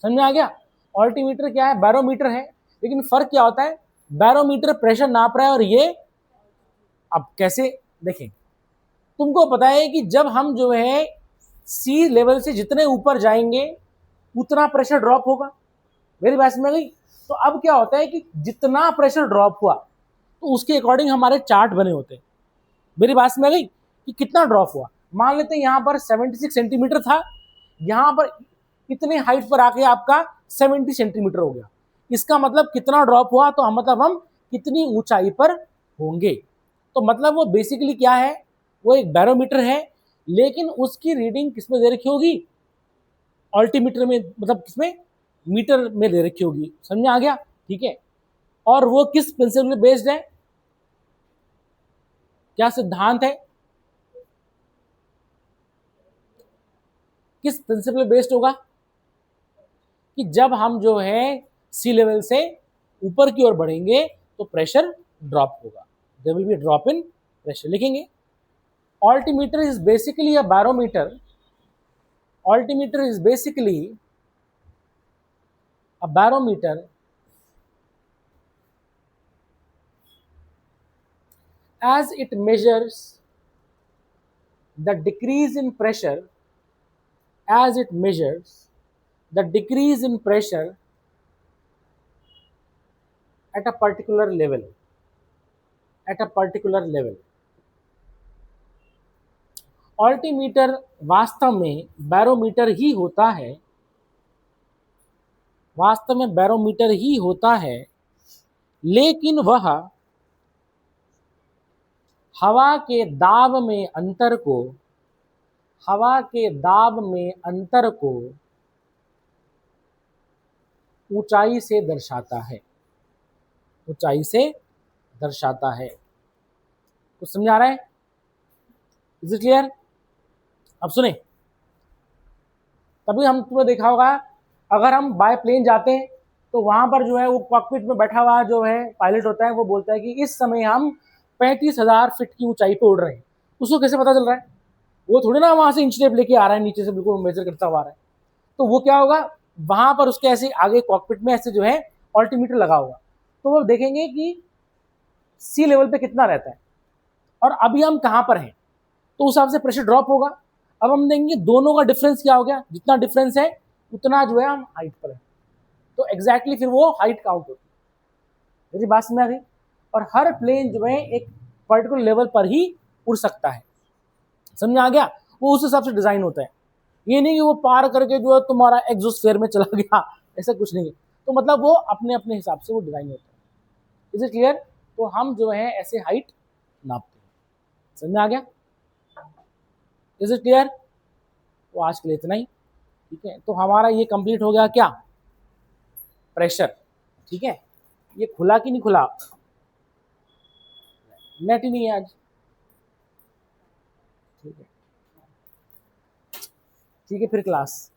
समझ में आ गया? ऑल्टीमीटर क्या है, बैरोमीटर है, लेकिन फर्क क्या होता है, बैरोमीटर प्रेशर नाप रहा है और ये अब कैसे देखें, तुमको पता है कि जब हम जो है सी लेवल से जितने ऊपर जाएंगे उतना प्रेशर ड्रॉप होगा। मेरी बात में गई? तो अब क्या होता है कि जितना प्रेशर ड्रॉप हुआ तो उसके अकॉर्डिंग हमारे चार्ट बने होते हैं। मेरी बात में गई कि कितना ड्रॉप हुआ, मान लेते हैं यहाँ पर 76 सेंटीमीटर था, यहाँ पर कितने हाइट पर आके आपका 70 सेंटीमीटर हो गया, इसका मतलब कितना ड्रॉप हुआ, तो हम मतलब हम कितनी ऊंचाई पर होंगे। तो मतलब वो बेसिकली क्या है, वो एक बैरोमीटर है, लेकिन उसकी रीडिंग किसमें दे रखी होगी, अल्टीमीटर में, मतलब किसमें, मीटर में दे रखी होगी। समझ में आ गया? ठीक है। और वो किस प्रिंसिपल पे बेस्ड है, क्या सिद्धांत है, किस प्रिंसिपल पे बेस्ड होगा, कि जब हम जो है सी लेवल से ऊपर की ओर बढ़ेंगे तो प्रेशर ड्रॉप होगा, there will be drop in pressure. लिखेंगे altimeter is basically a barometer, altimeter is basically a barometer as it measures the decrease in pressure, as it measures the decrease in pressure at a particular level, at a particular level। Altimeter वास्तव में barometer ही होता है, वास्तव में barometer ही होता है, लेकिन वह हवा के दाब में अंतर को, हवा के दाब में अंतर को ऊंचाई से दर्शाता है, ऊंचाई से दर्शाता है। कुछ समझ आ रहा है? Is it clear? अब सुने, तभी हम तुमने देखा होगा अगर हम बाय प्लेन जाते हैं तो वहां पर जो है वो कॉकपिट में बैठा हुआ जो है पायलट होता है, वो बोलता है कि इस समय हम 35,000 फीट की ऊंचाई पे उड़ रहे हैं। उसको कैसे पता चल रहा है, वो थोड़ी ना वहां से इंच टेप लेके आ रहा है नीचे से बिल्कुल मेजर करता हुआ आ रहा है। तो वो क्या होगा, वहां पर उसके ऐसे आगे कॉकपिट में ऐसे जो है ऑल्टीमीटर लगा होगा, तो वो देखेंगे कि सी लेवल पे कितना रहता है और अभी हम कहां पर हैं, तो उस हिसाब से प्रेशर ड्रॉप होगा। अब हम देखेंगे दोनों का डिफरेंस क्या हो गया, जितना डिफरेंस है उतना जो है हम हाइट पर है, तो एग्जैक्टली फिर वो हाइट काउंट होती है। मेरी बात समझ आ गई? और हर प्लेन जो है एक पर्टिकुलर लेवल पर ही उड़ सकता है। समझ में आ गया? वो उस हिसाब से डिजाइन होता है, ये नहीं कि वो पार करके जो है तुम्हारा एक्सोस्फीयर में चला गया, ऐसा कुछ नहीं है। तो मतलब वो अपने अपने हिसाब से वो डिजाइन होता है। Is it clear? तो हम जो है ऐसे हाइट नापते हैं। समझ में आ गया? Is it clear? तो आज के लिए इतना ही, ठीक है। तो हमारा ये कंप्लीट हो गया क्या, प्रेशर। ठीक है, ये खुला कि नहीं खुला, नेट ही नहीं है आज। ठीक है, ठीक है, फिर क्लास